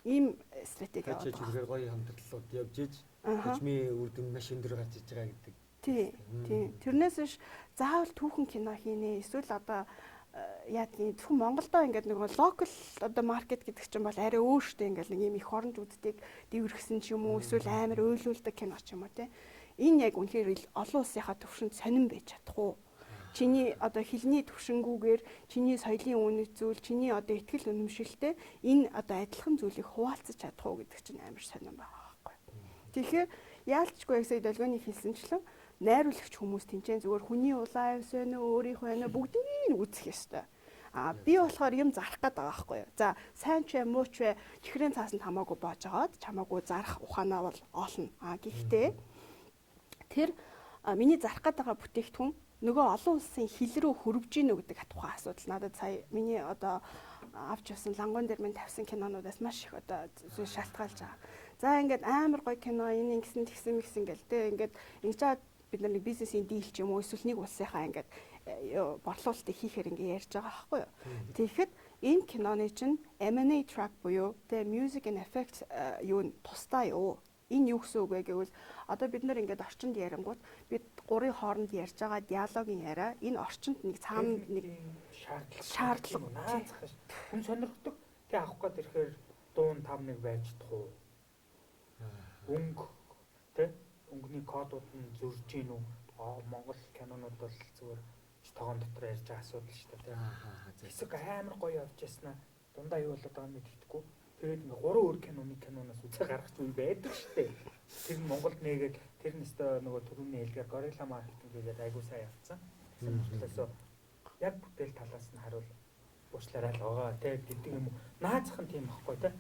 Speaker 2: Ийм стратеги
Speaker 1: аваад. Тэгэхээр гоё хамтарлууд явж иж хөгжмийн үр дүн маш өндөр гарч иж байгаа гэдэг.
Speaker 2: Тийм. Тэрнээс биш заавал түүхэн кино хийнэ. Эсвэл одоо яадгийн зөвхөн Монголдоо ингээд нэг локал одоо маркет гэдэг чинь бол арай өөр штэ ингээд нэг юм их оронж үддэг дэвэрхсэн ч юм уу эсвэл амар ойлуулдаг кино ч юм уу те. Энэ яг үнэхээр олон улсынхаа төвшөнд сонирн байж чадах уу? Чиний одоо хэлний төвшингүүгээр чиний соёлын үнэт зүйл, чиний одоо ихтгэл үнэмшилтэй энэ одоо адилхан зүйлийг хуваалцаж чадах уу гэдэг чинь амар сонирн байгаа байхгүй. Тэгэхээр яалтчгүй яг сая долгионы хэлсэнчлэн найруулагч хүмүүс тэнцэн зүгээр хүний улаан авс байна уу, өөрийнх байна уу бүгдийг үзэх ёстой. Би болохоор юм зарах гээд байгаа байхгүй юу. За сайн ч вэ, муу ч вэ чихрийн цаасанд хамаагүй боож агаад чамаагүй зарах ухаанаа бол олно. Гэхдээ тэр миний зарах гээд байгаа бүтээгдэхүүн нөгөө олон улсын хил рүү хөрвж гинэ гэдэг тухайн асуудал надад сая миний одоо авч явсан лангуун дээр минь тавьсан кинонуудаас маш их одоо шалтгаалж байгаа. За ингээд амар гоё кино энэ ингэсэн тэгсэн гэл те ингээд ингэж бид нар нэг бизнесийн дийл ч юм уу эсвэл нэг улсынхаа ингээд борлуулалтыг хийхээр ингээд ярьж байгаа байхгүй юу. Тэгэхэд энэ киноны чинь M&A track буюу те music and effects юу тусдаа юу. Энэ юу гэсэн үг вэ гэвэл одоо бид нар ингээд орчинд ярингууд бид гурийн хооронд ярьж байгаа диалогийн яриа энэ орчинд нэг цаана нэг шаардлага
Speaker 3: наацах ш. Хүн сонирхдаг. Тэг авах гээд ирэхээр дуун 5-1 байж чадах уу? Өнгө тэ өнгөний кодууд нь зөрж гин үү? Монгол кинонууд бол зүгээр тогоон дотор ярьж байгаа асуудал шүү дээ. Хэсэг амар гоё явж яснаа дундаа юу болоод байгааг мэддэхгүй. Тэгээд ингээ 3 өөр киноноос үзээ гаргах үе байдаг шүү дээ. Тэр нь Монголд нээгээд тэр нь өстой нөгөө түрүүний хэлгээр Gorilla Marketing гэдэг айгуу сайн явцсан. Тэгэхээр яг бүтээл талаас нь харуул уучлаарай л байгаа. Тэгээд гэдэг юм уу наацхан тийм байхгүй те.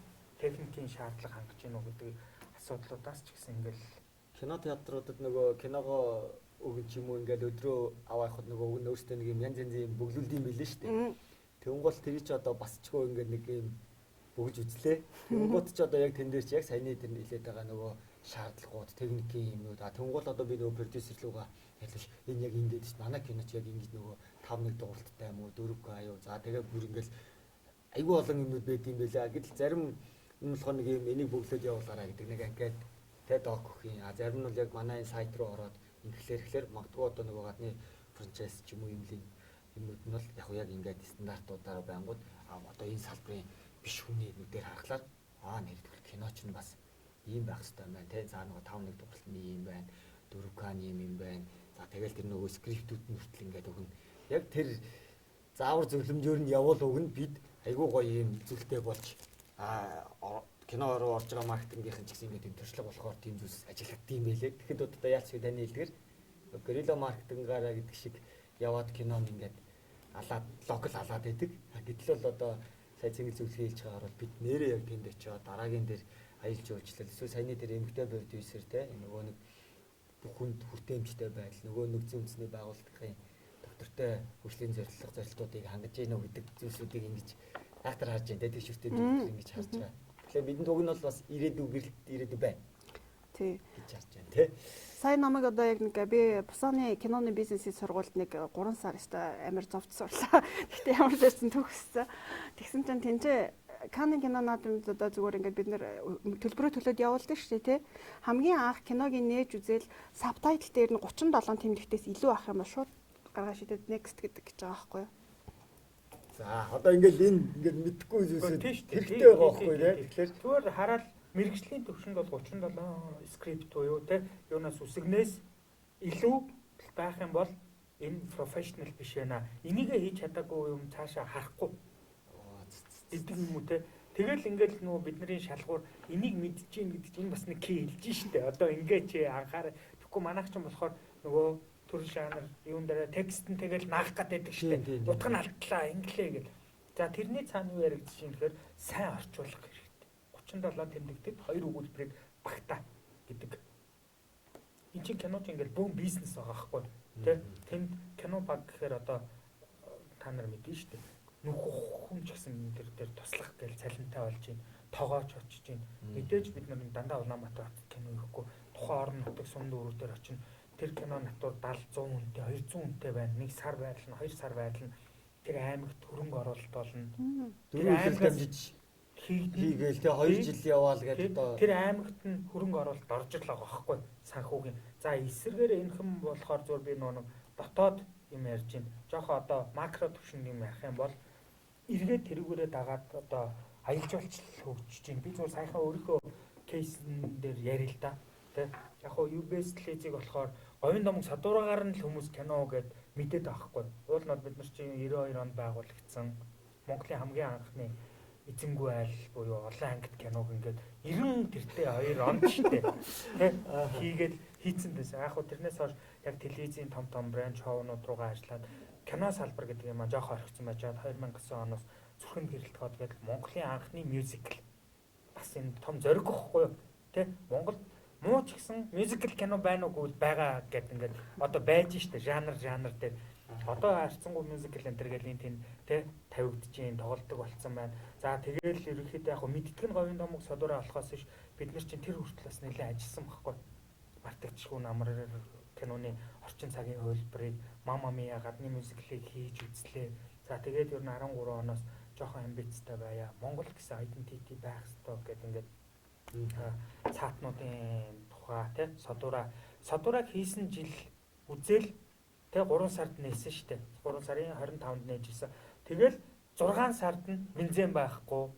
Speaker 3: Техникийн шаардлага хангаж гинөө гэдэг асуудлуудаас ч гэсэн ингээл
Speaker 1: кино театруудад нөгөө киногоо өгч юм уу ингээл өдрөө аваахад нөгөө өгн өөртөө нэг юм янз янзын бөглүүлдэм билээ шүү дээ. Тэнгуул тэр чи одоо басчгүй ингээд нэг юм бөгж үзлээ. Тэнгууд ч одоо яг тэн дээр чи яг саяны тэр нэлээд байгаа нөгөө шаардлагууд, техникийн юмнууд. Тэнгуул одоо би нөгөө продюсер руугаа ялвш энэ яг ингээд шүү. Манай кино ч яг ингэж нөгөө 5-1 дууралттай юм уу 4K аюу. За тэгээ бүр ингээл айгүй олон юмнууд байд юм байлаа. Гэтэл зарим энэ болохоор нэг юм энийг бөглөөд явуулаарай гэдэг нэг анкет TED Talk гэх юм. Зарим нь бол яг манай сайт руу ороод инглишээр магадгүй одоо нөгөө гадны франчайз ч юм уу юмлын юмнууд нь бол яг ингээд стандартуудаар байнгут одоо энэ салбарын биш хүний нүдээр харахаар нэрдэл кино ч нь бас ийм байх хэрэгтэй байна те. За нөгөө 5-1 дууралтны юм байна. 4K-ны юм байна. За тэгэл тэр нөгөө скриптүүд нь хүртэл ингээд өгнө. Яг тэр заавар зөвлөмжөөр нь явуул өгнө бид айгүй гоё юм зүйлтэй болж кино руу орж байгаа маркетингийнхэн ч гэсэн ингээд юм төршлөг болохоор тийм зүйлс ажиллагдсан юм байлээ. Тэгэхэд одоо яалч вэ таны хэлдгэр Gorilla Marketing-аараа гэдэг шиг яваад кинон ингээд локал алаад байдаг. Гэтэл бол одоо сая цэнгэл зөвлөгөө хэлж байгаагаар бол бид нэрээ яг тэнд очиод дараагийн дээр аялж уулчлал. Эсвэл саяны тэр эмгтэй продюсер те нөгөө нэг бүх хүнд хүртээмжтэй байдал нөгөө нэг зүүнцний байгууллагын доктортой хөгжлийн зорилтуудыг хангаж гинөө гэдэг зүйлсүүдийг ингэж актер харж байна те тэр шүртээ ингэж харж байгаа. Тэгэхээр бидний туг нь бол бас ирээдүй байна.
Speaker 2: Тий.
Speaker 1: гэж харж байна те.
Speaker 2: Сайн намайг одоо яг нэг би Бусааны киноны бизнесийн сургуульд нэг 3 сар өстой амар зовд сурлаа. Гэхдээ ямар ч байсан төгссөн. Тэгсэн чинь тэнцээ Канны кино наадмд одоо зүгээр ингээд бид нэр төлбөрөө төлөөд явуулдаг шүү дээ тий. Хамгийн анх киног нээж үзэл сабтайтл дээр нь 37 тэмдэгтээс илүү ах юм ба шууд гаргаа шидэд next гэдэг гэж байгаа байхгүй юу?
Speaker 1: За одоо ингээд энэ ингээд мэдхгүй зүйлсүүд хэрэгтэй байгаа байхгүй тий. Тэгэхээр
Speaker 3: зүгээр хараад мэрэгжлийн төвшөнд бол 37 скрипт буюу те юунаас үсгнээс илүү байх юм бол энэ профешнл биш байна. Энийгээ хийж чадаагүй юм цаашаа харахгүй гэдэг юм уу те. Тэгэл ингээл нөгөө бидний шалгуур энийг мэдчихээн гэдэг чинь бас нэг ки хэлж штэ. Одоо ингээ чи анхаарай. Тэгэхгүй манайх ч юм болохоор нөгөө төрөл жанр юун дээр текст нь тэгэл наах гэдэг штэ. Утга нь алдлаа инглээ гэл. За тэрний цаана юу яригдчих юм тэгэхээр сайн орчуулах хэрэгтэй. 37 тэмдэгтэд 2 өгүүлбэрийг багтаа гэдэг. Энд чинь кино ч ингээл бүүн бизнес байгаа байхгүй тий. Тэнд кино баг гэхээр одоо та нар мэдэн штэ. Нүх хүн ч гэсэн энэ дээр туслах гээл цалинтай болж байна. Тогооч очиж байна. Мэдээж бид нар дандаа Улаанбаатар хотод кино ирэхгүй тухайн орон нутаг сум дүүрүүд дээр очино. Тэр кино натур 70 100 үнэтэй 200 үнэтэй байна. 1 сар байрлна, 2 сар байрлна. Тэр аймагт хөрөнгө оруулалт болно. Тэр аймагт хийгээл тэ 2 жил яваал гэдэг одоо тэр аймагт нь хөрөнгө оруулалт орж ирлээ байхгүй санхүүгийн. За эсэргээр энэхэн болохоор зөв би нэг дотоод юм ярьж байна. Жохоо одоо макро төвшин юм ярих юм бол эргээд тэрүүгээрээ дагаад одоо аялал жуулчлал хөгжиж байна. Би зөв саяхан өөрийнхөө кейсэн дээр ярил л да. Тэ яг хоо UBS телевизийг болохоор говийн домог садуураагаар нь л хүмүүс кино гэд мэдээд байхгүй. Уул нь бид нар чинь 92 онд байгуулагдсан Монголын хамгийн анхны эзэнгүй айл буюу олон ангит киног ингээд 90 тэртээ 2 онд штэ тэ хийгээд хийцэн байсан. Яг хөө тэрнээс хойш яг телевизийн том брэнд шоунууд руугаа ажиллаад кино салбар гэдэг юм а жоохон орхисон байж байгаа 2009 оноос Зүрхэнд гэрэлтгоод гэдэг Монголын анхны мюзикл бас энэ том зориг واخгүй юу тэ Монгол муу ч гэсэн мюзикл кино байна уугүй байгаа гэдэг ингээд одоо байж штэ жанр дээр одоо харцсангуй мюзикл энтер гэл энэ тийм тэ тавигдж जैन тоглолдог болцсон байна. За тэгээл ерөнхийдөө яг мэддэг нь говийн домог содороо болохоос ш бид нар чинь тэр хүртэл бас нэлээд ажилласан байхгүй. Мартагчгүй намар киноны орчин цагийн хөлбөрийг Мама Мия гадны мюзиклийг хийж үзлээ. За тэгээд ер нь 13 оноос жоохон амбицтай байя. Монгол гэсэн identity байх хэрэгтэй гэдэг ингээд цаатнуудын тухай тий содураг хийсэн жил үзэл тий 3 сард нээсэн штэ. 3 сарын 25-нд нээжсэн. Тэгэл 6 сард нь бензин байхгүй.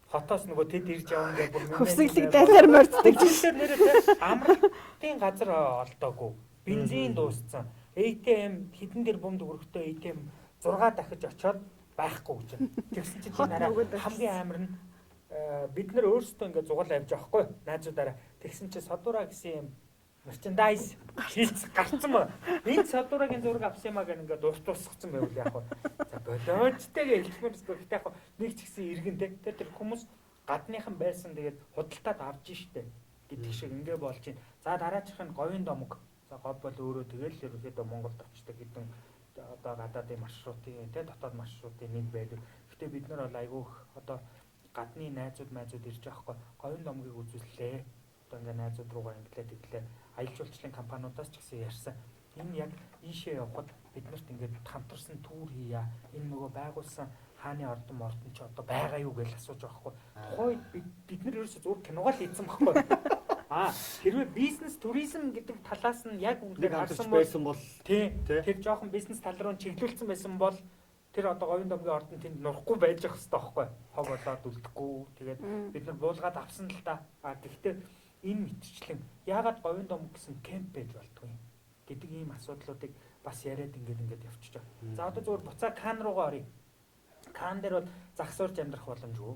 Speaker 3: Хотоос нөгөө тэд ирж явна гэж бүр
Speaker 2: хөвсгөлийг дайлаар морддаг.
Speaker 3: Тэр нэрээ амралтын газар олдоогүй. Бензин дууссан. ATM хэдэн дээр бомд өргөтэй ATM 6 дахиж очоод байхгүй гэж байна. Тэгсэн чинь тийм арай хамгийн амар нь бид нар өөрсдөө ингээд зугаал авч байгаа хгүй найзуудаараа. Тэгсэн чинь Содура гэсэн юм мерчендайз хийц гарцсан ба. Энэ Содурагийн зураг авсан юмаа гэн ингээд дуусгацсан байвал яг хаа. За болоочтэйгээ хэлмээрс гэхдээ яг нэг ч гэсэн иргэн тэр хүмүүс гадныхан байсан тэгээд худалдаад авч штэ гэдэг шиг ингээ болж байна. За дараачихын говийн домог. За говь бол өөрөө тэгэл ерөөхдөө Монголд очдог гэдэг одоо гадаадын маршрутын дотоод маршрутын нэг байдаг. Гэтэ бид нар бол айгүйх одоо гадны найзууд ирж байгаа хгүй говийн домгийг үзүүллээ. Одоо ингээ найзууд руугаа инглээд иглээ. Аялал жуулчлалын компаниудаас ч гэсэн ярьсан. Энэ яг ийшээ явхад биднэрт ингээд хамтарсан түүр хийя. Энэ нөгөө байгуулсан хааны ордон ч одоо байгаа юу гэж асууж байгаа хгүй. Тухайд бид нар ерөөсөө зөв киногоо л хийсэн байхгүй. Хэрвээ бизнес туризм гэдэг талаас нь яг үнээр харсан бол тэр жоохон бизнес тал руу чиглүүлсэн байсан бол тэр одоо говийн домгийн ордон тэнд нурахгүй байж ах хэрэгтэй байхгүй. Хог болоод үлдэхгүй. Тэгээд бид нар буулгаад авсан л да. Гэхдээ энэ мэтчлэн яагаад говийн дом гэсэн кемп байж болтгүй гэдэг ийм асуудлуудыг бас яриад ингээд явчихж байгаа. За одоо зөвхөн буцаа Кан руугаа оръё. Кан дээр бол загсуурж амьдрах боломжгүй.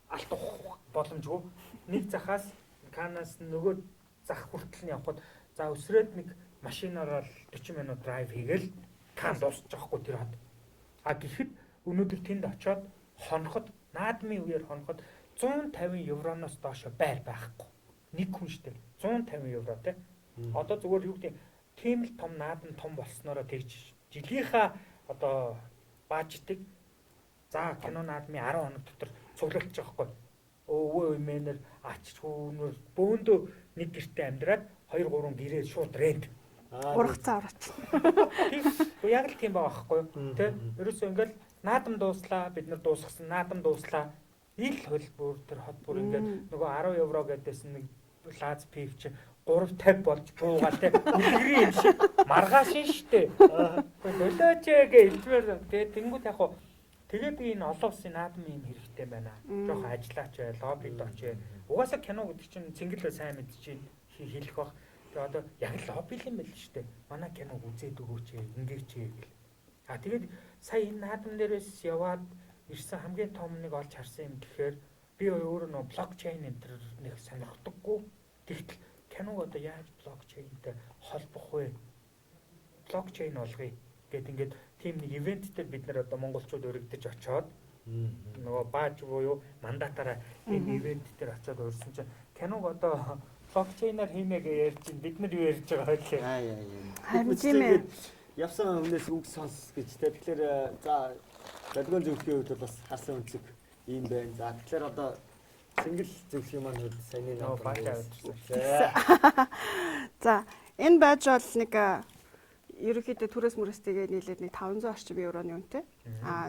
Speaker 3: Алт ухах боломжгүй. Нэг захаас Канаас нөгөө зах хүртэл нь явхад за өсрөөд нэг машинаар 40 минут драйв хийгээл Кан дуусчих жоохгүй тэр хад. Гэхэд өнөөдөр тэнд очиод хоноход наадмын үеэр хоноход 150 евроноос доош байр байхгүй. Нэг хүн штэ 150 евро те. Одоо зүгээр юу гэдэг тийм л том наадам том болсноороо тэгж жилийнхаа одоо бажетыг за кино наадмын 10 хоног дотор цуглуулчих жоохгүй. Өвөө эмээнэр ач хүүнөр бөөндөө нэг гэртээ амьдраад 2 3 гэрээ шууд рент.
Speaker 2: Ургацаа орооч.
Speaker 3: Яг л тийм байгаа байхгүй юу? Тэ? Ерөөсөө ингээл наадам дууслаа, бид нар дуусгасан наадам дууслаа. Ил хөлбөр тэр хот бүр ингээд нөгөө 10 евро гэдээсэн нэг лаз пив чи 350 болж буугаал те. Үлгэрийн юм шиг маргааш штэ. Болооч гэж хэлмээр тэгээ тэнгууд яг хуу тэгээ би энэ олон улсын наадам юм хэрэгтэй байна. Жохон ажиллаач бай, лоббид очие. Угаасаа кино гэдэг чинь цэнгэл сайн мэдчихээн хэлэх бах. Тэгээ одоо яг лобби л юм байл шүү дээ. Манай киног үзээд өгөөч ингээд гэл. Тэгээд сая энэ наадам дээрээс яваад ирсэн хамгийн том нэг олж харсан юм гэхээр би өөрөө нөө блокчейн энэ төр нэг сонирхдаггүй. Тэгтэл киног одоо яаж блокчейнтэй холбох вэ? Блокчейн болгоё гэд ингээд тийм нэг ивент дээр бид нэр одоо монголчууд өргөдөж очоод нөгөө бааж буюу мандатаараа энэ ивент дээр очоод урьсан чинь киног одоо блокчейнаар хийнэ гэж ярьж чинь бид нар юу ярьж байгаа вэ?
Speaker 2: Харин тийм ээ.
Speaker 1: Явсан өмнөөс үг сонс гэж тэ. Тэгэхээр за Долгион зөвлөхийн үед бол бас харсан үнцэг ийм байна. За тэгэхээр одоо цэнгэл зөвлөхийн маань хувьд саяны
Speaker 2: За энэ бааж бол нэг ерөнхийдөө түрээс мөрөстэйгээ нийлээд нэг 500 орчим евроны үнэтэй.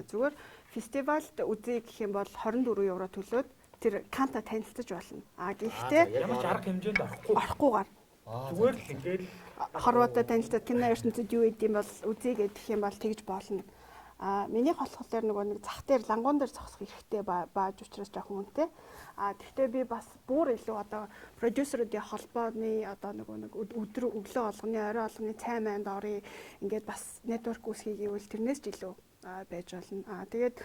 Speaker 2: Зүгээр фестивальд үзье гэх юм бол 24 евро төлөөд тэр канта танилцаж болно. Гэхдээ
Speaker 3: ямар ч арга хэмжээнд
Speaker 2: орохгүйгээр
Speaker 3: зүгээр л ингээл
Speaker 2: хорвоотой танилцаад кино ертөнцид юу идэм бол үзье гэх юм бол тэгж болно. Миний болохоор нөгөө нэг зах дээр лангуун дээр зогсох хэрэгтэй бааж учраас жоохон үнэтэй. Тэгвэл би бас бүр илүү одоо продюсеруудын холбооны одоо нөгөө нэг өглөө болгоны орой болгоны цай майнд орё ингээд бас нэтворк үүсгий гэвэл тэрнээс ч илүү байж болно. Тэгээд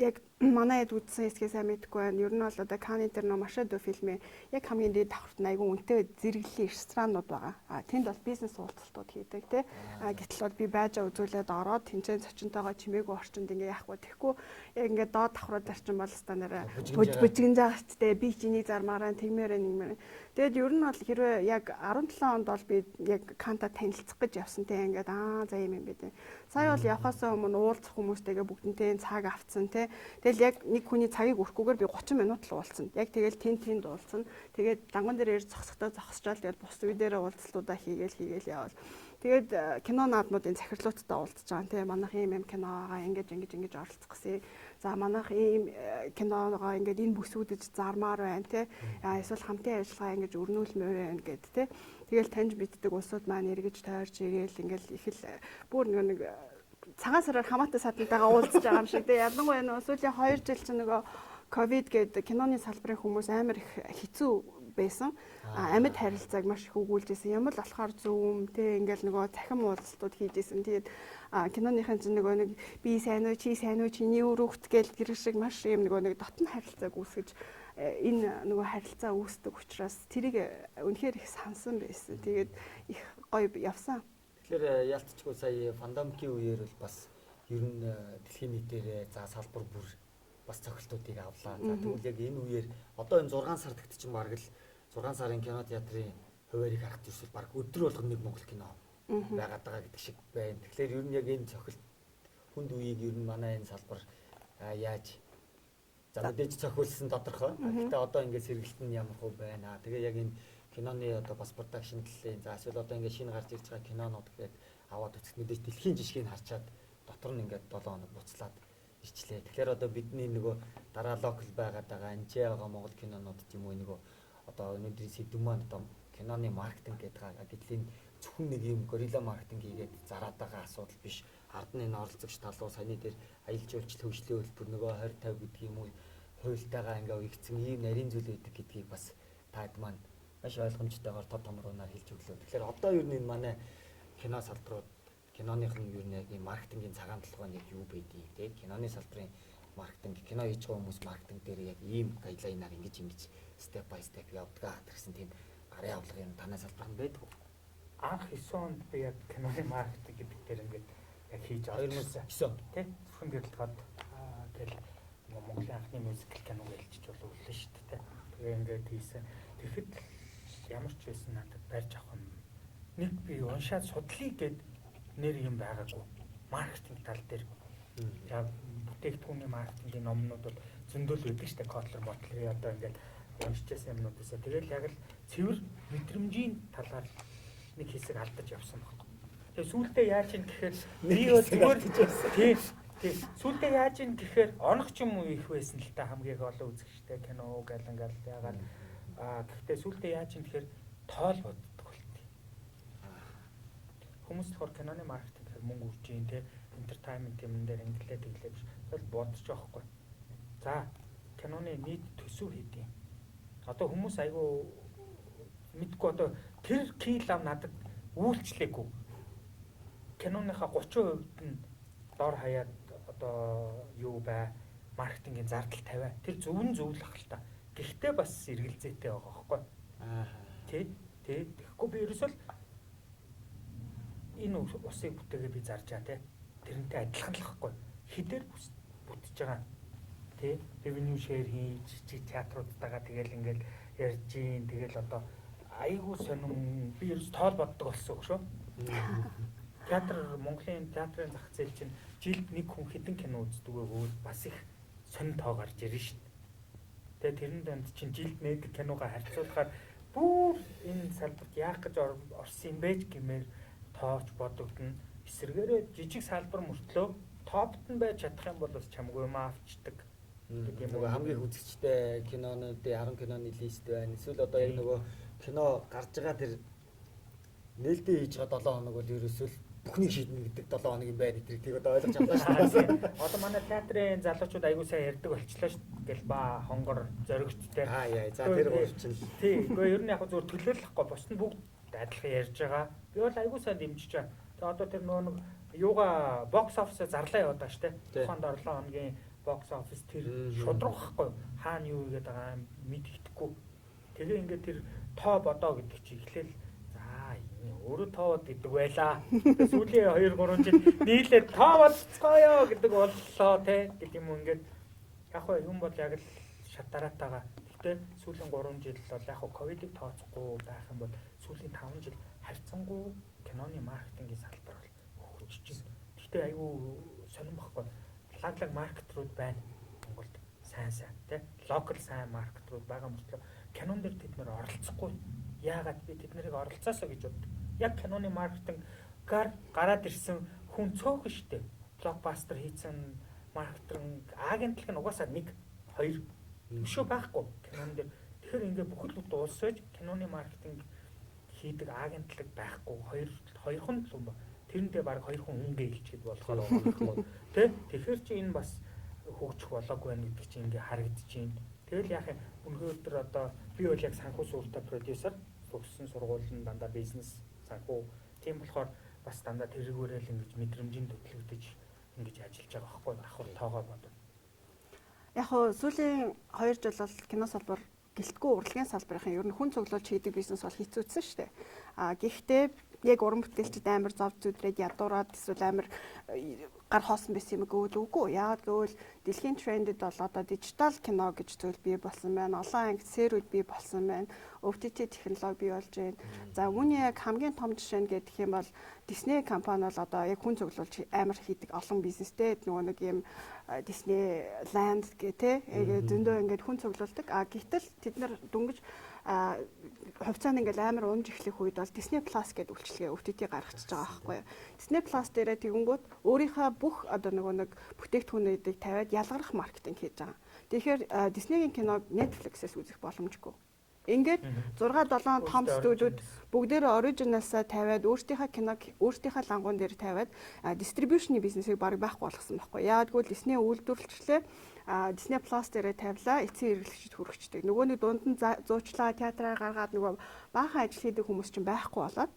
Speaker 2: яг манай хэд үзсэн хэсгээ сайн мэдэхгүй байна. Ер нь бол одоо Каны дээр нөө Машадо фильмээ яг хамгийн дээд давхарт нь айгүй үнэтэй зэрэглэлийн ресторанууд байгаа. Тэнд бол бизнес уулзалтууд хийдэг тий. Гэтэл бол би байжаа үзүүлээд ороод тэнцэн зочинтойгоо чимээгүй орчинд ингээ яахгүй тэгэхгүй яг ингээ доод давхрууд зарчин бол стандараа бүжгэн заагчтай би чиний зармаараа тэгмээрээ нэгмээр. Тэгээд ер нь бол хэрвээ яг 17 онд бол би яг Канта танилцах гэж явсан тий. Ингээд за юм бэ. Сая бол явхаасаа өмнө уулзах хүмүүстэйгээ бүгднтэй цаг авцсан тий. Тэгэл яг нэг хүний цагийг өрөхгүйгээр би 30 минут л уулзсан. Яг тэгэл тэнд уулзсан. Тэгээд ланган дээр ирж зогсохдоо зогсчаал тэгэл бус үе дээр уулзлуудаа хийгээл явал. Тэгээд кино наадмуудын захирлуудтай уулзж байгаа тийм манайх ийм киногаа ингэж оролцох гэсэн. За манайх ийм киноогоо ингээд энэ бүсгүүдэж зармаар байна тийм. Эсвэл хамтын ажиллагаа ингэж өрнүүлмээр байна гэд тийм. Тэгэл таньж мэддэг улсууд маань эргэж тойрч ирээл ингээд их л бүр нэг цагаан сараар хамаатай садантайгаа уулзж байгаа юм шиг тийм. Ялангуяа сүүлийн 2 жил чинь нөгөө ковид гэдэг киноны салбарын хүмүүс амар их хэцүү байсан. Амьд харилцааг маш их өгүүлжсэн. Ямар л болохоор зөв те ингээл нөгөө цахим уулзалтууд хийжсэн. Тэгээд киноныхын чинь нөгөө нэг би сайн уу чи чиний өрөвт гээл гэр шиг маш юм нөгөө нэг дотн харилцааг үүсгэж энэ нөгөө харилцаа үүсдэг учраас тэрийг үнэхээр их сансан байсан. Тэгээд их гоё явсан.
Speaker 1: Тэгэхээр ялцчгүй сая пандемикийн үеэр бол бас ер нь дэлхийн нийтээр за салбар бүр бас цогцолтуудыг авлаа. За тэгвэл яг энэ үеэр одоо энэ 6 сард гэдэг чинь бараг л 6 сарын кино театрын хуваарийг харахад ерөөсөл бараг өдөр болгоно нэг монгол кино байгаад байгаа гэдэг шиг байна. Тэгэхээр ер нь яг энэ цогцолт хүнд үеийг ер нь манай энэ салбар яаж за мэдээж цохиулсан тодорхой. Гэхдээ одоо ингээд сэргэлт нь ямар хөө байна. Тэгээ яг энэ киноны одоо бас продакшн төлөлийн за эсвэл одоо ингээд шинэ гарч ирж байгаа кинонууд гэдэг аваад үзэх мэдээж дэлхийн жишгийг харчаад дотор нь ингээд 7 хоног буцлаад ирчлээ. Тэгэхээр одоо бидний нөгөө дараа локал байгаад байгаа анжээ байгаа монгол кинонууд тийм үү нөгөө одоо өнөөдрийн сэдв маань одоо киноны маркетинг гэдэг гэтэл зөвхөн нэг юм горилла маркетинг хийгээд зараад байгаа асуудал биш. Ард нь энэ оролцогч талуу саяны дээр аялал жуулчлал хөгжлийн хөтөлбөр нөгөө 20-50 гэдэг юм уу хуйлтайгаа ингээ уягдсан ийм нарийн зүйл үүдэг гэдгийг бас таад маань маш ойлгомжтойгоор тод томруулаар хэлж өглөө. Тэгэхээр одоо ер нь энэ манай кино салбарууд киноных нь ер нь яг ийм маркетингийн цагаан толгой нэг юу байдгийг те киноны салбарын маркетинг кино хийж байгаа хүмүүс маркетинг дээр яг ийм гайдлайнаар ингэж степ бай степ явдаг гэсэн тийм гарын авлага юм танай салбарт байдаг.
Speaker 3: Анх 9 онд би яг киноны маркетинг гэдэг дээр ингээд яг хийж авчихсан.
Speaker 1: 2009
Speaker 3: тий зөвхөн бэлтгэд тэгэл Монголын анхны мюзикл кино гэлжиж боловлоо шүү дээ. Тэгээ ингээд хийсэн. Тэгэхэд ямар ч байсан надад барьж авах юм. Нэг би уншаад судлыг гээд нэр юм байгаагүй. Маркетинг тал дээр. Яг бүтээгдэхүүний маркетингийн номнууд бол зөндөл байдаг шүү дээ. Котлер мотлерийн одоо ингээд уншижсэн юмнуудаас. Тэгэл яг л цэвэр мэдрэмжийн талаар нэг хэсэг алдаж явсан баггүй. Тэгээ сүүлдээ яаж юм гэхээр би бол зүгээр тий сүүлдээ яаж юм гэхээр онох ч юм уу их байсан л та хамгийн олон үзэгчтэй кино гэл ингээл ягаад гэхдээ сүүлдээ яаж юм гэхээр тоол боддог болтыг. Хүмүүс болохоор киноны маркетинг гэхээр мөнгө үрж ийн тий entertainment юм дээр инглээ тэглээ биш. Тэгэл бодож байхгүй. За киноны нийт төсөв хийдэг. Одоо хүмүүс айгүй мэдгүй одоо тэр килам надад үйлчлээгүй. Киноныхаа 30% нь дор хаяад одоо юу бай маркетингийн зардал тавиа. Тэр зөв л ах л та. Гэхдээ бас эргэлзээтэй байгаа байхгүй. Тий. Тэгэхгүй би ерөөсөө энэ усыг бүтээгээ би зарж байгаа тий. Тэрнтэй адилхан л байхгүй. Хідээр бүтэж байгаа. Тий. Revenue share хийж театруудтайгаа тэгэл ингээл ярьж ийн тэгэл одоо айгуу сонирм би ерөөс тоол боддог болсон шүү. Театр Монголын театрын зах зээл чинь жилд нэг хүн хэдэн кино үздэг вэ? Бас их сонин тоо гарч ирнэ шүү дээ. Тэгээ тэрэн донд чинь жилд нэг киногоо харьцуулахаар бүр энэ салбарт яах гэж орсон юм бэ гэмээр тооч бодогдно. Эсвэргээрээ жижиг салбар мөртлөө топт нь байж чадах юм бол бас чамгүй юм авчдаг.
Speaker 1: Нөгөө хамгийн үзэгчтэй кинонуудын 10 киноны лист байна. Эсвэл одоо яг нөгөө кино гарч байгаа тэр нээлттэй хийж байгаа 7 хоног бол ерөөсөө бүхнийг шийднэ гэдэг 7 хоног юм байна гэдгийг одоо ойлгож авлаа шүү дээ.
Speaker 3: Одоо манай театрын залуучууд аягүй сайн ярьдаг болчихлоо шүү дээ. Гэл ба хонгор зоригчтэй.
Speaker 1: За тэр гурчин.
Speaker 3: Тий. Гэхдээ ер нь яг зүгээр төлөөлөхгүй бос нь бүгд адилхан ярьж байгаа. Би бол аягүй сайн дэмжиж байгаа. Тэгээ одоо тэр нөгөө юугаа бокс оффисаа зарлаа яваад байгаа шүү дээ. Тухайд 7 хоногийн бокс оффис тэр шудрахгүй хаана юу гэдэг байгаа мэддэхгүй. Тэгээ ингээд тэр тоо бодоо гэдэг чи эхлээл өөрөө тоод гэдэг байлаа. Сүүлийн 2-3 жил нийлээд тоо болцгоё гэдэг боллоо те гэдэг юм ингээд яг хөө юм бол яг л шатараатаага. Гэхдээ сүүлийн 3 жил бол яг хөө ковидыг тооцохгүй байх юм бол сүүлийн 5 жил харьцангуй киноны маркетингийн салбар бол хөгжиж байна. Гэхдээ айгүй сонирм баггүй. Лаглаг маркетрууд байна Монголд сайн те локал сайн маркетрууд байгаа мөртлөө кинон дээр тэд нэр оролцохгүй. Яагаад би тэд нарыг оролцоосоо гэж боддог. Яг киноны маркетингээр гараад ирсэн хүн цөөхөн штэ. Блокбастер хийсэн маркетинг агентлаг нь угаасаа 1-2 өшөө байхгүй кинон дээр. Тэгэхээр ингээ бүхэл бүтэн улс байж киноны маркетинг хийдэг агентлаг байхгүй. Хоёрхан л юм ба. Тэрэндээ баг 2 хүн үнгээ хэлчихэд болохоор байна. Тэ? Тэгэхээр чи энэ бас хөгжих болоогүй байх гэдэг чинь ингээ харагдаж байна. Тэгэл яах юм өнөөдөр одоо би би бол яг санхүү сургуультай продюсер, төгссөн сургууль нь дандаа бизнес санхүү. Тийм болохоор бас дандаа тэргүүрэл ингэж мэдрэмжийн төтлөгдөж ингэж ажиллаж байгаа байхгүй давхар тоогоо бодно.
Speaker 2: Яг хөө сүүлийн 2 жил бол кино салбар гэлтгүй урлагийн салбарын ер нь хүн цуглуулж хийдэг бизнес бол хэцүүцсэн шүү дээ. Гэхдээ яг уран бүтээлчд амар зов зүдрээд ядуураад эсвэл амар гар хоосон байсан юм үгүй. Яагаад гэвэл дэлхийн трендэд бол одоо дижитал кино гэж зүйл бий болсон байна. Олон анги серүүд бий болсон байна. OTT технологи бий болж байна. За үүний яг хамгийн том жишээ нь гэх юм бол Disney компани бол одоо яг хүн цуглуулж амар хийдэг олон бизнестэй нөгөө нэг юм Disney Land гэх те зөндөө ингээд хүн цуглуулдаг. Гэтэл тэд нар дөнгөж хувьцаанд ингээл амар унж эхлэх үед бол Disney Plus гэдэг үйлчилгээ OTT гаргачихж байгаа байхгүй юу. Disney Plus дээрээ тэгэнгүүт өөрийнхөө бүх одоо нэг бүтээгдэхүүнүүдийг тавиад ялгарх маркетинг хийж байгаа. Тэгэхээр Disney-гийн киног Netflix-ээс үзэх боломжгүй. Ингээд 6-7 том студиуд бүгдээрээ original-саа тавиад өөрсдийнхөө киног өөрсдийнхөө лангуун дээр тавиад дистрибьюшны бизнесийг бараг байхгүй болгосон байхгүй. Яагад гэвэл Disney үйлдвэрлэлчлээ Disney Plus дээрээ тавилаа, эцсийн хэрэглэгчид хүргэждэг. Нөгөө нэг дунд нь зуучлаа, театраа гаргаад нөгөө баахан ажил хийдэг хүмүүс чинь байхгүй болоод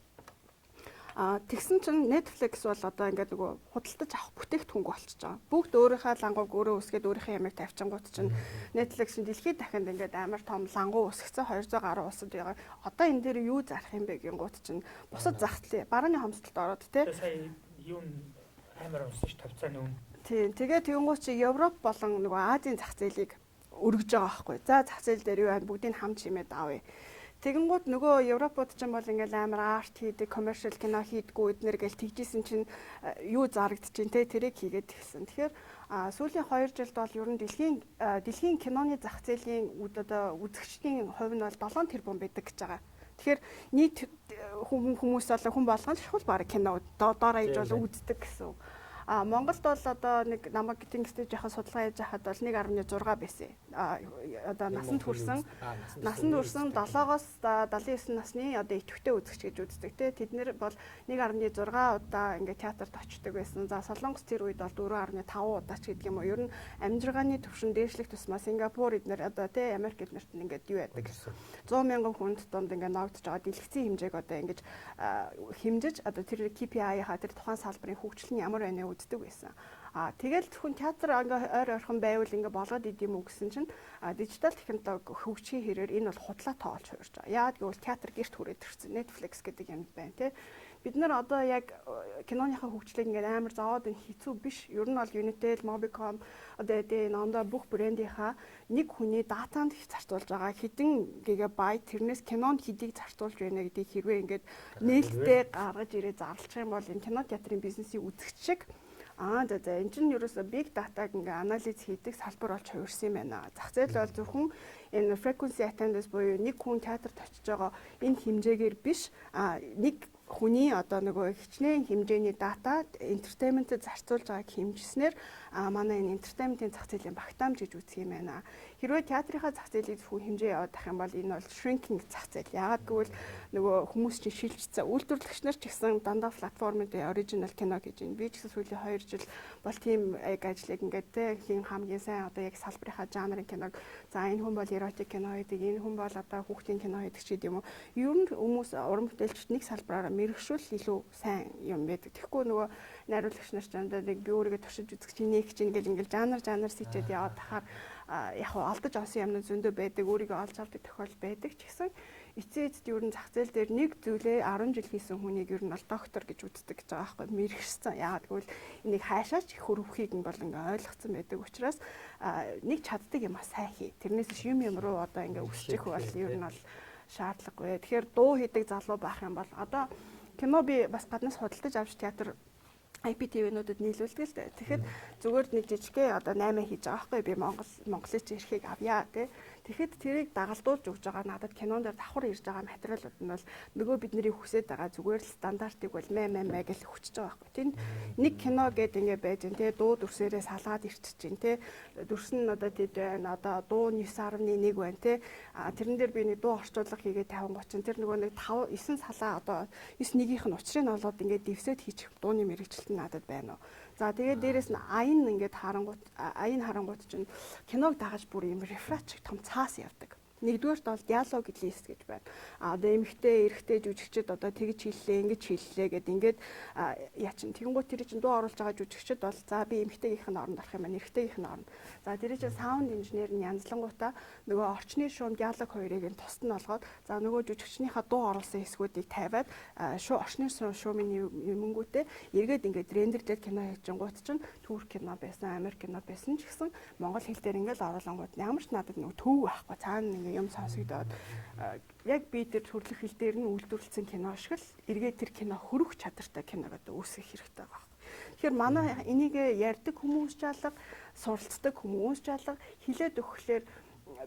Speaker 2: тэгсэн чинь Netflix бол одоо ингээд нөгөө худалдаж авах бүтээгдэхүүнг болчихж байгаа. Бүгд өөрийнхөө лангууг өөрөө үсгээд өөрийнхөө ямиг тавьчингууд чинь Netflix нь дэлхийд дахинд ингээд амар том лангуу үсгэсэн 200 гаруй улсад байгаа. Одоо энэ дээр юу зарах юм бэ гингууд чинь бусад зах зээл барааны хомсдолд ороод тий.
Speaker 3: Сая юу амар унсан ш тавцааны үн.
Speaker 2: Тий. Тэгээ тэгэнгүүт чи Европ болон нөгөө Азийн зах зээлийг өргөж байгаа байхгүй. За зах зээл дээр юу байна бүгдийг хамт чимээд авъя. Тэгэнгүүт нөгөө Европууд ч юм бол ингээл амар арт хийдэг, commercial кино хийдгүү эднэр гэл тэгжсэн чинь юу зарагдчихээн те тэрийг хийгээд тэгсэн. Тэгэхээр сүүлийн 2 жилд бол ер нь дэлхийн киноны зах зээлийн одоо үзэгчдийн хувь нь бол 7 тэрбум байдаг гэж байгаа. Тэгэхээр нийт хүмүүс болон хүн болгон шууд баг кино доороо иж бол үздэг гэсэн. Монголд бол одоо нэг намайг гингстэй жоохон судалгаа хийж хахад бол 1.6 байсан. Одоо насанд хүрсэн 7-оос 79 насны одоо идэвхтэй үзэгч гэж үздэг те. Тэд нэр бол 1.6 удаа ингээ театрт очдог байсан. За Солонгос тэр үед бол 4.5 удаа ч гэдэг юм уу. Ер нь амжиргааны төвшин дээшлэх тусмаа Сингапур эднэр одоо те Америк эднэрт ингээд юу яадаг. 100 мянган хүнд донд ингээ ногдож байгаа дэлгэцийн хэмжээг одоо ингэж хэмжиж одоо тэр KPI-ха тэр тухайн салбарын хөгжил нь ямар байна үздэг байсан. Тэгэл хүн театр ингээ ойр ойрхон байвал ингээ болгоод идэм үү гэсэн чинь дижитал технологи хөгжихийн хэрээр энэ бол худлаа тоолж хуурж байгаа. Яагаад гэвэл театр гэрт хүрээд ирсэн. Netflix гэдэг юм байна тий. Бид нар одоо яг киноныхаа хөгжлийг ингээ амар зовоод энэ хэцүү биш. Ер нь бол Unitel, Mobicom одоо энэ ондоо бүх брендийнхаа нэг хүний датанд их зарцуулж байгаа хэдэн гигабайт тэрнээс кинонд хэдийг зарцуулж байна гэдгийг хэрвээ ингээд нээлттэй гаргаж ирээ зарлчих юм бол энэ кино театрын бизнесийн үзэгч шиг за энэ чинь ерөөсө big data-г ингээ анализ хийдэг салбар болж хувирсан юм байна. Зах зээл бол зөвхөн энэ frequency attendance буюу нэг хүн театрт очиж байгаа энэ хэмжээгээр биш нэг хүний одоо нөгөө хичнээн хэмжээний дата entertainment-д зарцуулж байгааг хэмжснээр манай энэ entertainment-ийн зах зээлийн багтаамж гэж үздэг юм байна. Хэрвээ театрынхаа зах зээлийг зөвхөн хэмжээ яваад ах юм бол энэ бол shrinking зах зээл. Яагаад гэвэл нөгөө хүмүүс чинь шилжчихсэн. Үйлдвэрлэгч нар ч гэсэн дандаа платформ дээр original кино гэж байна. Би ч гэсэн сүүлийн 2 жил бол тийм яг ажлыг ингээд те хин хамгийн сайн одоо яг салбарынхаа жанрын киног за энэ хүн бол erotic кино хийдэг, энэ хүн бол одоо хүүхдийн кино хийдэг ч гэдэм үү. Ер нь хүмүүс уран бүтээлчд нэг салбараараа мэрэгшүүл илүү сайн юм байдаг. Тэгэхгүй нөгөө найруулагч нар ч дандаа нэг би өөрийгөө туршиж үзэх чинь нэг чинь ингээл жанр сичээд яваад тахаар яг алдаж авсан юмнууд зөндөө байдаг, өөрийгөө олж авдаг тохиол байдаг ч гэсэн эцээ эцэд ер нь зах зээл дээр нэг зүйлээ 10 жил хийсэн хүнийг ер нь бол доктор гэж үздэг гэж байгаа байхгүй мэрэгшсэн. Яагаад гэвэл энийг хаашаач хөрвөхийг нь бол ингээ ойлгоцсон байдаг учраас нэг чаддаг юм сайн хий. Тэрнээс юм руу одоо ингээ өсчих бол ер нь бол шаардлагагүй. Тэгэхээр дуу хийдэг залуу байх юм бол одоо кино би бас гаднаас худалдаж авч театр IPTV-нүүдэд нийлүүлдэг л дээ. Тэгэхэд зүгээр нэг жижигхэн одоо 8 хийж байгаа байхгүй би Монголын эрхийг авъя тий. Тэгэхэд тэрийг дагалдуулж өгж байгаа надад кинон дээр давхар ирж байгаа материалууд нь бол нөгөө бидний хүсэж байгаа зүгээр л стандартыг бол мэ гэж хүчиж байгаа байхгүй. Тэнд нэг кино гэдэг ингээ байж гэн тий дуу дүрсээрээ салгаад ирчихэж гэн тий. Дүрс нь одоо тэд байна одоо дуу 9.1 байна тий. Тэрэн дээр би нэг дуу орчуулга хийгээд 50 30 тэр нөгөө нэг 5 9 салаа одоо 9-1-ийнх нь учрыг нь олоод ингээ дивсэд хийчих дууны мэрэгчлэлт надад байна уу. За тэгээд дээрэс нь аян ингээд харангуут чинь киног дагаж бүр юм рефрач том цаас явдаг. Нэгдүгээрт бол диалог лист гэж байна. Одоо эмэгтэй, эрэгтэй жүжигчид одоо тэгж хэллээ, ингэж хэллээ гэд ингээд яачин тэгэнгүүт тэр чинь дуу оруулж байгаа жүжигчид бол за би эмэгтэйгийнх нь оронд орох юм байна, эрэгтэйгийнх нь орно. За тэр чинь саунд инженер нь янзлангуудаа нөгөө орчны шуум диалог хоёрыг нь тусад нь олгоод за нөгөө жүжигчнийхаа дуу оруулсан хэсгүүдийг тавиад орчны шуумын юмнгүүтээ эргээд ингээд рендерлээд кино хийж гингууд чинь турк кино байсан, Америк кино байсан ч гэсэн монгол хэл дээр ингээд оруулангууд ямар ч надад нөгөө төв байхгүй цаана ингээд юм сонсогдоод яг би тэр төрөлх хэл дээр нь үйлдвэрлэсэн кино шиг л эргээд тэр кино хөрөх чадартай киног одоо үүсгэх хэрэгтэй байгаа. Тэгэхээр манай энийг ярьдаг хүмүүс ч алга, суралцдаг хүмүүс ч алга хилээд өгөхлөөр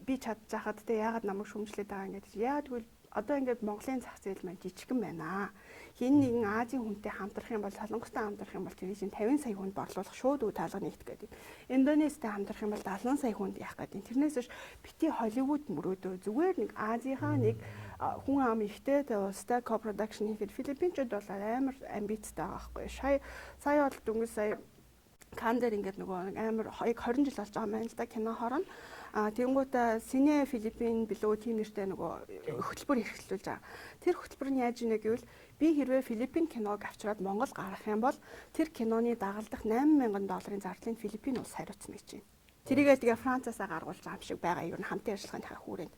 Speaker 2: би чадчихад тэ яагаад намайг шүмжлээд байгаа ингээд яа тэгвэл одоо ингээд Монголын зах зээл маань жижигхэн байна. Хин нэгэн Азийн хүнтэй хамтрах юм бол Солонгостой хамтрах юм бол тэр чинь 50 сая хүнд борлуулах шууд үе таалга нэгтгэх гэдэг. Индонезтэй хамтрах юм бол 70 сая хүнд яах гэдэг. Тэрнээс биш бити Холливуд мөрөөдөө зүгээр нэг Азийнхаа нэг хүн ам ихтэй улстай co-production хийхэд Филиппинчууд бол амар амбицтай байгаа байхгүй. Сая бол дөнгөж сая Кан дээр ингээд нөгөө амар 20 жил болж байгаа юм байна л да кино хорон. Тэнгууд Сине Филиппин билүү тийм нэртэй нөгөө хөтөлбөр эрхлүүлж байгаа. Тэр хөтөлбөр нь яаж ийнэ гэвэл би хэрвээ Филиппин киног авчираад Монгол гаргах юм бол тэр киноны дагалдах $8,000 зардлыг Филиппин улс хариуцна гэж байна. Тэрийгээ тэгээ Францаасаа гаргуулж байгаа юм шиг байгаа юу н хамтын ажиллагааны хүрээнд.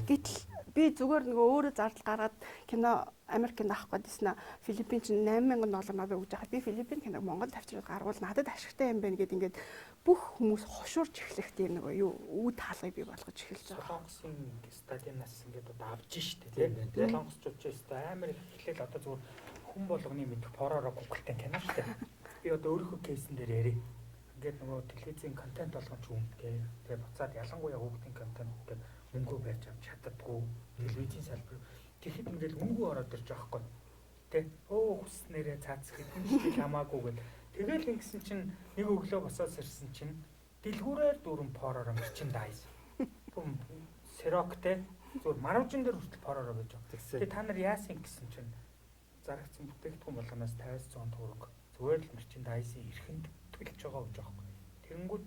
Speaker 2: Гэтэл би зүгээр нөгөө өөрөө зардал гаргаад кино Америк кино авах гэдсэн нь Филиппин чинь $8,000 надад өгж байгаа. Би Филиппин киног Монголд авчираад гаргуул надад ашигтай юм байна гэд ингээд бүх хүмүүс хошуурч эхлэх тийм нөгөө юу үе таалгыг бий болгож эхэлж байгаа.
Speaker 3: Солонгосын стадионаас ингээд одоо авж штэ тийм. Солонгосчууд ч өстой амар эхлээл одоо зүгээр хүн болгоны мэдэх поророо гуглтай кино штэ. Би одоо өөрийнхөө кейсэн дээр ярив. Ингээд нөгөө телевизийн контент болгоомч үнэтэй. Тэгээ буцаад ялангуяа хүүхдийн контент гэдэг мөнгө байж авч чаддаггүй. Телевизийн салбар. Тэгэхэд ингээд мөнгө ороод ирж байгаа хгүй. Тэ? Хүснээрээ цаац хэдэн жил хамаагүй гэл. Тэгэл ингэсэн чинь нэг өглөө босоод ирсэн чинь дэлгүүрээр дөрөн поророо мерчендайз. Түм сэроктэй зүгээр марвжин дээр хүртэл поророо байж байгаа. Тэгээ та нар яасан гэсэн чинь зарагдсан бүтээгдэхүүн болгоноос 50-100 төгрөг зүгээр л мерчендайзын эрхэнд төлж байгаа гэж байгаа. Тэнгүүд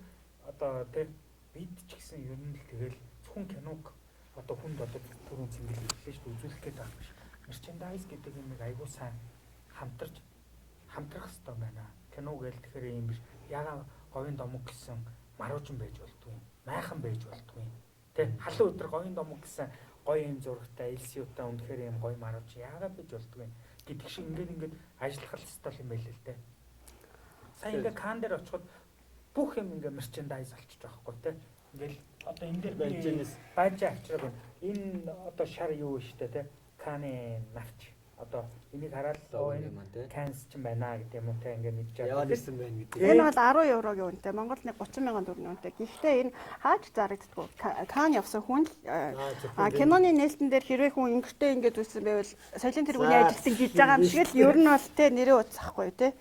Speaker 3: одоо тэг бид ч гэсэн ер нь л тэгэл зөвхөн киног одоо хүнд одоо түрүүн цэнгэл хэллээ шүү дээ үзүүлэх гээд байгаа биш. Мерчендайз гэдэг юм айгуу сайн хамтрах хэрэгтэй байна. Кино гээл тэгэхээр юм биш. Ягаа говийн домог гэсэн маруужин байж болдгүй. Майхан байж болдгүй. Тэ халуун өдөр говийн домог гэсэн гоё юм зурагтай элсиутай үнэхээр юм гоё марууж яагаад байж болдгүй гэдэг шиг ингээд ажиллах хэрэгтэй юм байл л дээ. Сайн ингээ кан дээр очиход бүх юм ингээ мерчендайз болчихж байгаа хгүй те. Ингээл одоо энэ дээр байж авчраг энэ одоо шар юу штэ те. Каны навч одоо энийг хараад энэ канс ч байна гэдэг юм уу те ингээ мэдж байгаа.
Speaker 1: Яваад ирсэн байна гэдэг.
Speaker 2: Энэ бол €10 үнэтэй. Монголд нэг 30,000 төгрөгийн үнэтэй. Гэхдээ энэ хаач зарагддаггүй. Кан явсан хүн л киноны нээлтэн дээр хэрвээ хүн ингэртэй ингээд үссэн байвал соёлын тэргүүний ажилтан гэж байгаа юм шиг л ер нь бол те нэрээ утсахгүй те.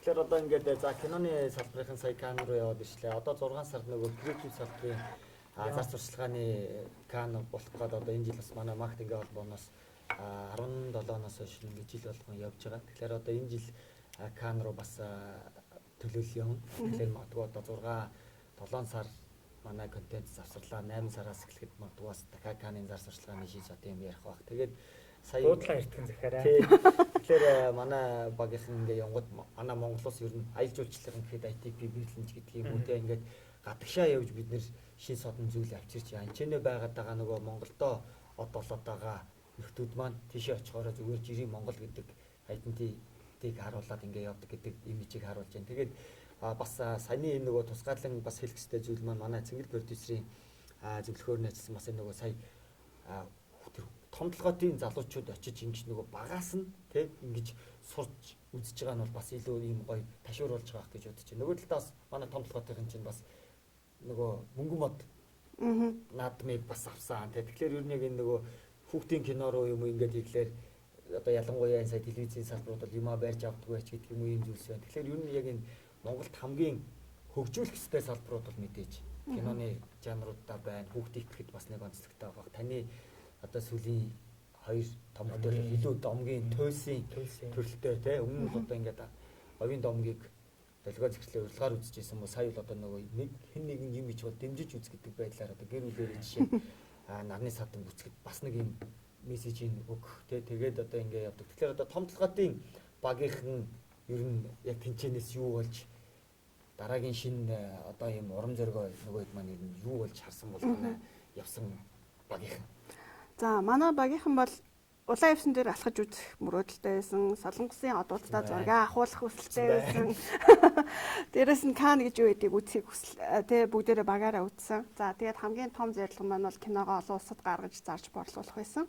Speaker 1: Тэгэхээр одоо ингээд за киноны салбарын сая Кан руу яваад ирлээ. Одоо 6 сард нөгөө креатив салбарын зар сурталчилгааны Кан болох гээд одоо энэ жил бас манай маркетингийн холбооноос 17-оноос хойш нэг жил болгон явж байгаа. Тэгэхээр одоо энэ жил Кан руу бас төлөөлөл явна. Тэгэхээр магадгүй одоо 6-7 сар манай контент завсарлаа 8 сараас эхлэхэд магадгүй бас дахиад Каны зар сурталчилгааны шийдэл одоо юм ярих байх. Тэгээд сая
Speaker 3: дуудлаа эртгэн захаараа.
Speaker 1: Тэгэхээр манай багийнхан ингээ явгод манай Монголоос ер нь аялал жуулчлалын гэхэд ITP биелэнж гэдэг юм үү те ингээд гадагшаа явж бид нэр шин содон зүйл авчирч анчнээ байгаад байгаа нөгөө Монголдоо од болоод байгаа нөхдүүд маань тийшээ очихороо зүгээр жирийн Монгол гэдэг айдентитийг харуулад ингээ явдаг гэдэг имижийг харуулж байна. Тэгээд бас саяны энэ нөгөө тусгаалan бас хэлэх ёстой зүйл маань манай цэнгэл продюсерийн зөвлөхөөр нь ажилласан бас энэ нөгөө сая том толгойн залуучууд очиж ингэж нөгөө багаас нь тэг ингэж сурч үзэж байгаа нь бол бас илүү ийм гоё ташуур болж байгаа гэж бодож байна. Нөгөө талаас манай том толгойн чинь бас нөгөө мөнгөн мод наадмыг бас авсан. Тэгэхээр ер нь яг энэ нөгөө хүүхдийн кино руу юм ингэж ирлээ одоо ялангуяа энэ сая телевизийн салбарууд бол юмаа барьж авдаг байж гэдэг юм уу юм зүйлс байна. Тэгэхээр ер нь яг энэ Монголд хамгийн хөгжүүлэх ёстой салбарууд бол мэдээж киноны жанруудаа байна. Хүүхдийн итгэхэд бас нэг онцлогтой байгаа. Таны одоо сүүлийн 2 томгод илүү домгийн тойсын төрөлтэй тий өмнө нь одоо ингээд говийн домгийг долгио зэгцлээ урилгаар үзэж исэн бол сая бол одоо нөгөө нэг хэн нэгэн юм ич бол дэмжиж үз гэдэг байдлаар одоо гэр бүлэрээ жишээ нарны садан бүцгэд бас нэг юм мессежийг өгөх тэгээд одоо ингээ явдаг. Тэгэхээр одоо том толгойн багийнхан ер нь яг тэнцэнээс юу болж дараагийн шинэ одоо юм урам зориг нөгөөд маань юу болж харсан болгоно явсан багийнхан.
Speaker 2: За манай багийнхан бол улаан явсан дээр алхаж үзэх мөрөөдөлтэй байсан. Солонгосын одуултаа зураг ахуулах хүсэлтэй байсан. Дээрээс нь Кан гэж юу гэдгийг үзхийг тэ бүгдээрээ багаараа үзсэн. За тэгээд хамгийн том зорилго маань бол киногоо олон улсад гаргаж зарж борлуулах байсан.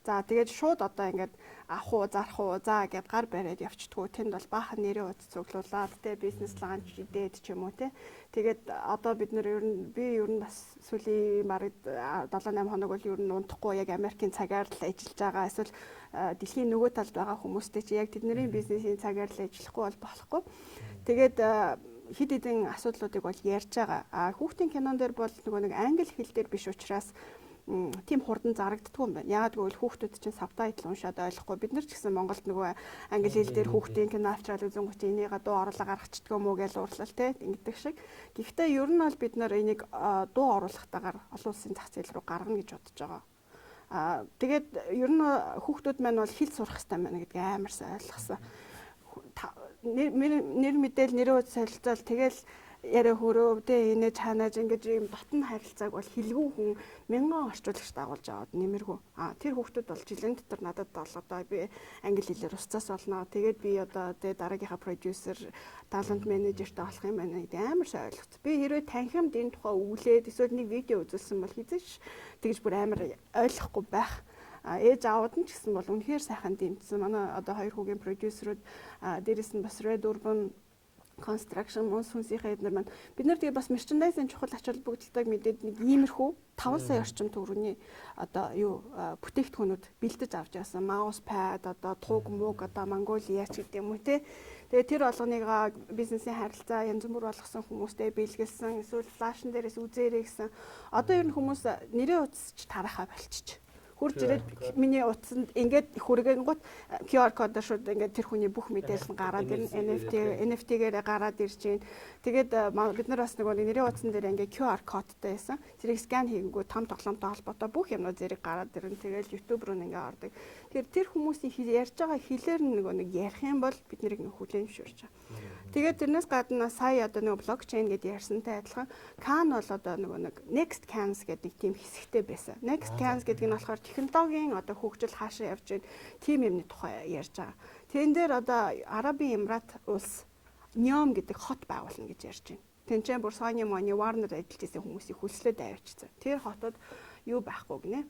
Speaker 2: За тэгээд шууд одоо ингээд авах уу, зарах уу, за гэд гар бариад явчихдгүү. Тэнд бол баахан нэрээ үз цуглуулад тэ бизнес ланч идээд ч юм уу тэ. Тэгээд одоо бид нэр ер нь бас сүүлийн бараг 7-8 хоног бол ер нь унтахгүй яг Америкийн цагаар л ажиллаж байгаа. Эсвэл дэлхийн нөгөө талд байгаа хүмүүстэй чи яг тэдний бизнесийн цагаар л ажиллахгүй бол болохгүй. Тэгээд хэд хэдэн асуудлуудыг бол ярьж байгаа. Хүүхдийн кинон дээр бол нөгөө нэг англи хэл дээр биш учраас тийм хурдан зарагддгүй юм байна. Яагаад гэвэл хүүхдүүд чинь сабтайтл уншаад ойлгохгүй. Бид нар ч гэсэн Монголд нөгөө англи хэл дээр хүүхдийн кино авчраад үзэнгүүт энийг дуу оруулаа гаргачихдаг юм уу гэж уурлал те ингэдэг шиг. Гэхдээ ер нь бол бид нар энийг дуу оруулахтайгаар олон улсын зах зээл рүү гаргана гэж бодож байгаа. Тэгээд ер нь хүүхдүүд маань бол хэл сурах хэрэгтэй байна гэдгийг амар сайн ойлгосон. Нэр мэдээл нэрөө солилцоол тэгэл яриа хөрөө тэ инээ чаанаж ингэж юм дотн харилцааг бол хилгүү хүн мянган орчуулагч дагуулж аваад нэмэргүй. Тэр хүүхдүүд бол жилийн дотор надад бол одоо би англи хэлээр устсаас болно. Тэгээд би одоо тэ дараагийнхаа продюсер, талант менежертэй болох юм байна гэдэг амар сайн ойлгоц. Би хэрвээ танхимд энэ тухай өглөөд эсвэл нэг видео үзүүлсэн бол хизээш тэгж бүр амар ойлгохгүй байх. Ээж аауд нь ч гэсэн бол үнэхээр сайхан дэмжсэн. Манай одоо хоёр хүүгийн продюсерүүд дээрэс нь бас Red Urban construction мөн сүнсийнхээ эднэр маань бид нар тэгээ бас merchandise-ийн чухал ач холбогдолтойг мэдээд нэг иймэрхүү 5 сая орчим төгрөгийн одоо юу бүтээгдэхүүнүүд бэлдэж авч яасан mouse pad одоо туг мууг одоо Mongolia ч гэдэг юм уу те. Тэгээ тэр болгоныгаа бизнесийн харилцаа янз бүр болгосон хүмүүстэй бэлгэлсэн эсвэл флашн дээрээс үзээрэй гэсэн. Одоо ер нь хүмүүс нэрээ утасч тарахаа болчих. Хурж ирээд миний утсанд ингээд хүргэнгүүт QR кодоор шууд ингээд тэр хүний бүх мэдээлэл нь гараад ирнэ. NFT-гээр гараад ирж байна. Тэгээд бид нар бас нөгөө нэрийн утсан дээр ингээд QR кодтай байсан. Тэрийг скан хийгэнгүү том тоглоомтой холбоотой бүх юмнууд зэрэг гараад ирнэ. Тэгээд YouTube руу ингээд ордог. Тэгэхээр тэр хүмүүсийн ярьж байгаа хэлээр нөгөө нэг ярих юм бол бид нарыг хүлээмжшүүлж байгаа. Тэгээд тэрнээс гадна сая одоо нөгөө блокчейн гэдээ ярьсантай адилхан Khan бол одоо нөгөө нэг Next Cans гэдэг тийм хэсэгтэй байсан. Next Cans гэдэг нь болохоор технологийн одоо хөгжил хаашаа явж байна. Тим юмны тухай ярьж байгаа. Тэрэн дээр одоо Арабын Эмират улс Neom гэдэг хот байгуулна гэж ярьж байна. Тэнцэн бүр Sony, Warner ажиллаж байсан хүмүүсийг хүслээд авчирсан. Тэр хотод юу байхгүй гинэ.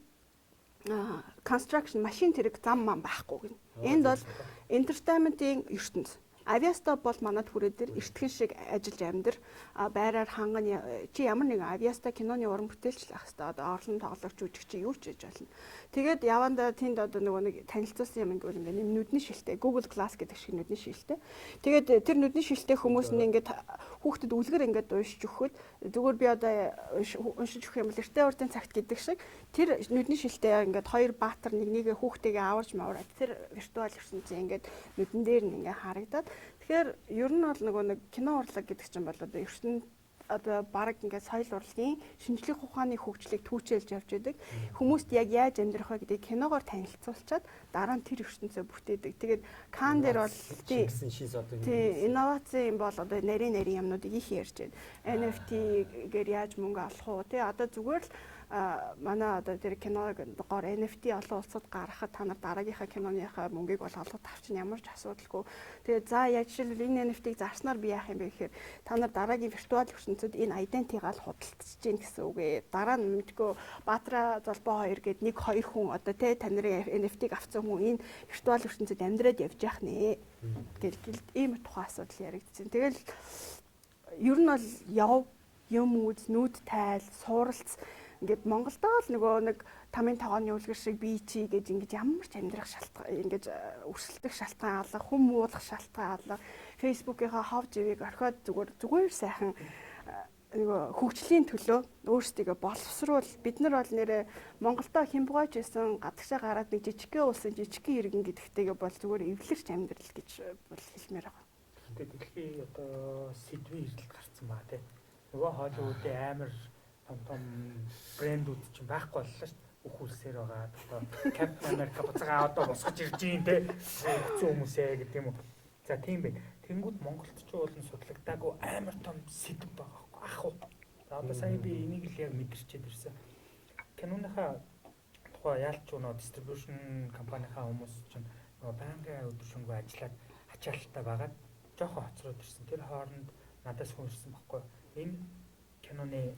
Speaker 2: Construction машин тэрэг зам маань байхгүй гинэ. Энд бол entertainment-ийн ертөнц. Авиастоп бол манад хүрээ дээр эртхэн шиг ажиллаж амьдар байраар ханган чи ямар нэгэн авиаста киноны уран бүтээлч л ах хэвээр одоо орлон тоглогч жүжигч юу ч хийж болно. Тэгээд явандаа тэнд одоо нөгөө нэг танилцуулсан юм ингээл ингээд нүдний шилтэй Google Glass гэдэг шиг нүдний шилтэй. Тэгээд тэр нүдний шилтэй хүмүүс нь ингээд хүүхдэд үлгэр ингээд уншиж өгөхөд зүгээр би одоо уншиж өгөх юм бол эртний урдын цагт гэдэг шиг тэр нүдний шилтэй ингээд хоёр баатар нэгнийгээ хүүхдтэйгээ аварж мавраад тэр виртуал ертөнцийн ингээд нүдэн дээр нь ингээд харагдаад тэгэхээр ер нь бол нөгөө нэг кино урлаг гэдэг чинь бол одоо ертөнд одоо баг ингээд соёл урлагийн шинжлэх ухааны хөгжлийг түүчэлж явж байдаг. Хүмүүст яг яаж амьдрах вэ гэдгийг киногоор танилцуулчаад дараа нь тэр ертөнцөө бүтээдэг. Тэгээд Кан дээр бол тийм инноваци юм бол одоо нарийн юмнуудыг их ярьж байна. NFT-гээр яаж мөнгө олох уу тий одоо зүгээр л манай одоо тэр киногоор NFT олон улсад гаргахад та нар дараагийнхаа киноныхаа мөнгийг бол олгож авчин ямар ч асуудалгүй. Тэгээд за яг жишээлбэл энэ NFT-г зарснаар би яах юм бэ гэхээр та нар дараагийн виртуал ертөнцид энэ identity-гаал худалдаж чинь гэсэн үг ээ. Дараа нь мэдгүй Баатара Золбоо 2 гээд 1-2 хүн одоо тэ та нарын NFT-г авсан хүн энэ виртуал ертөнцид амьдраад явж яах нэ гэл ийм тухайн асуудал яригдсан. Тэгэл ер нь бол яв юм үз нүд тайл сууралц ингээд Монголдоо л нөгөө нэг тамийн тогооны үлгэр шиг бие чи гэж ингэж ямар ч амьдрах шалтгаан ингэж өрсөлдөх шалтгаан алга хүм уулах шалтгаан алга фэйсбүүкийнхаа хов живийг орхиод зүгээр сайхан нөгөө хөгжлийн төлөө өөрсдийгөө боловсруул бид нар бол нэрэ Монголдоо хямбгойч байсан гадагшаа гараад нэг жижигхэн улсын жижигхэн иргэн гэдэгтэйгээ бол зүгээр эвлэрч амьдрал гэж бол хэлмээр байгаа.
Speaker 3: Тэгээд дэлхийн одоо сэдвийн эрэлт гарцсан баа тий. Нөгөө Холливуудын амар том брэндүүд чинь байхгүй боллоо шүү дээ. Бүх үлсээр байгаа. Одоо Captain America буцаага одоо босгож ирж юм те. Хэцүү хүмүүсээ гэдэг юм уу. За тийм бэ. Тэнгүүд Монголд ч уулын судлагдаагүй амар том сэдв байгаа байхгүй. Ах уу. За одоо сая би энийг л яг мэдэрчээд ирсэн. Киноныхаа тухай яалч нөө дистрибьюшн компанийнхаа хүмүүс чинь нөө банкын өдөр шөнөгүй ажиллаад ачаалттай байгаад жоохон хоцроод ирсэн. Тэр хооронд надаас хүн ирсэн байхгүй. Энэ киноны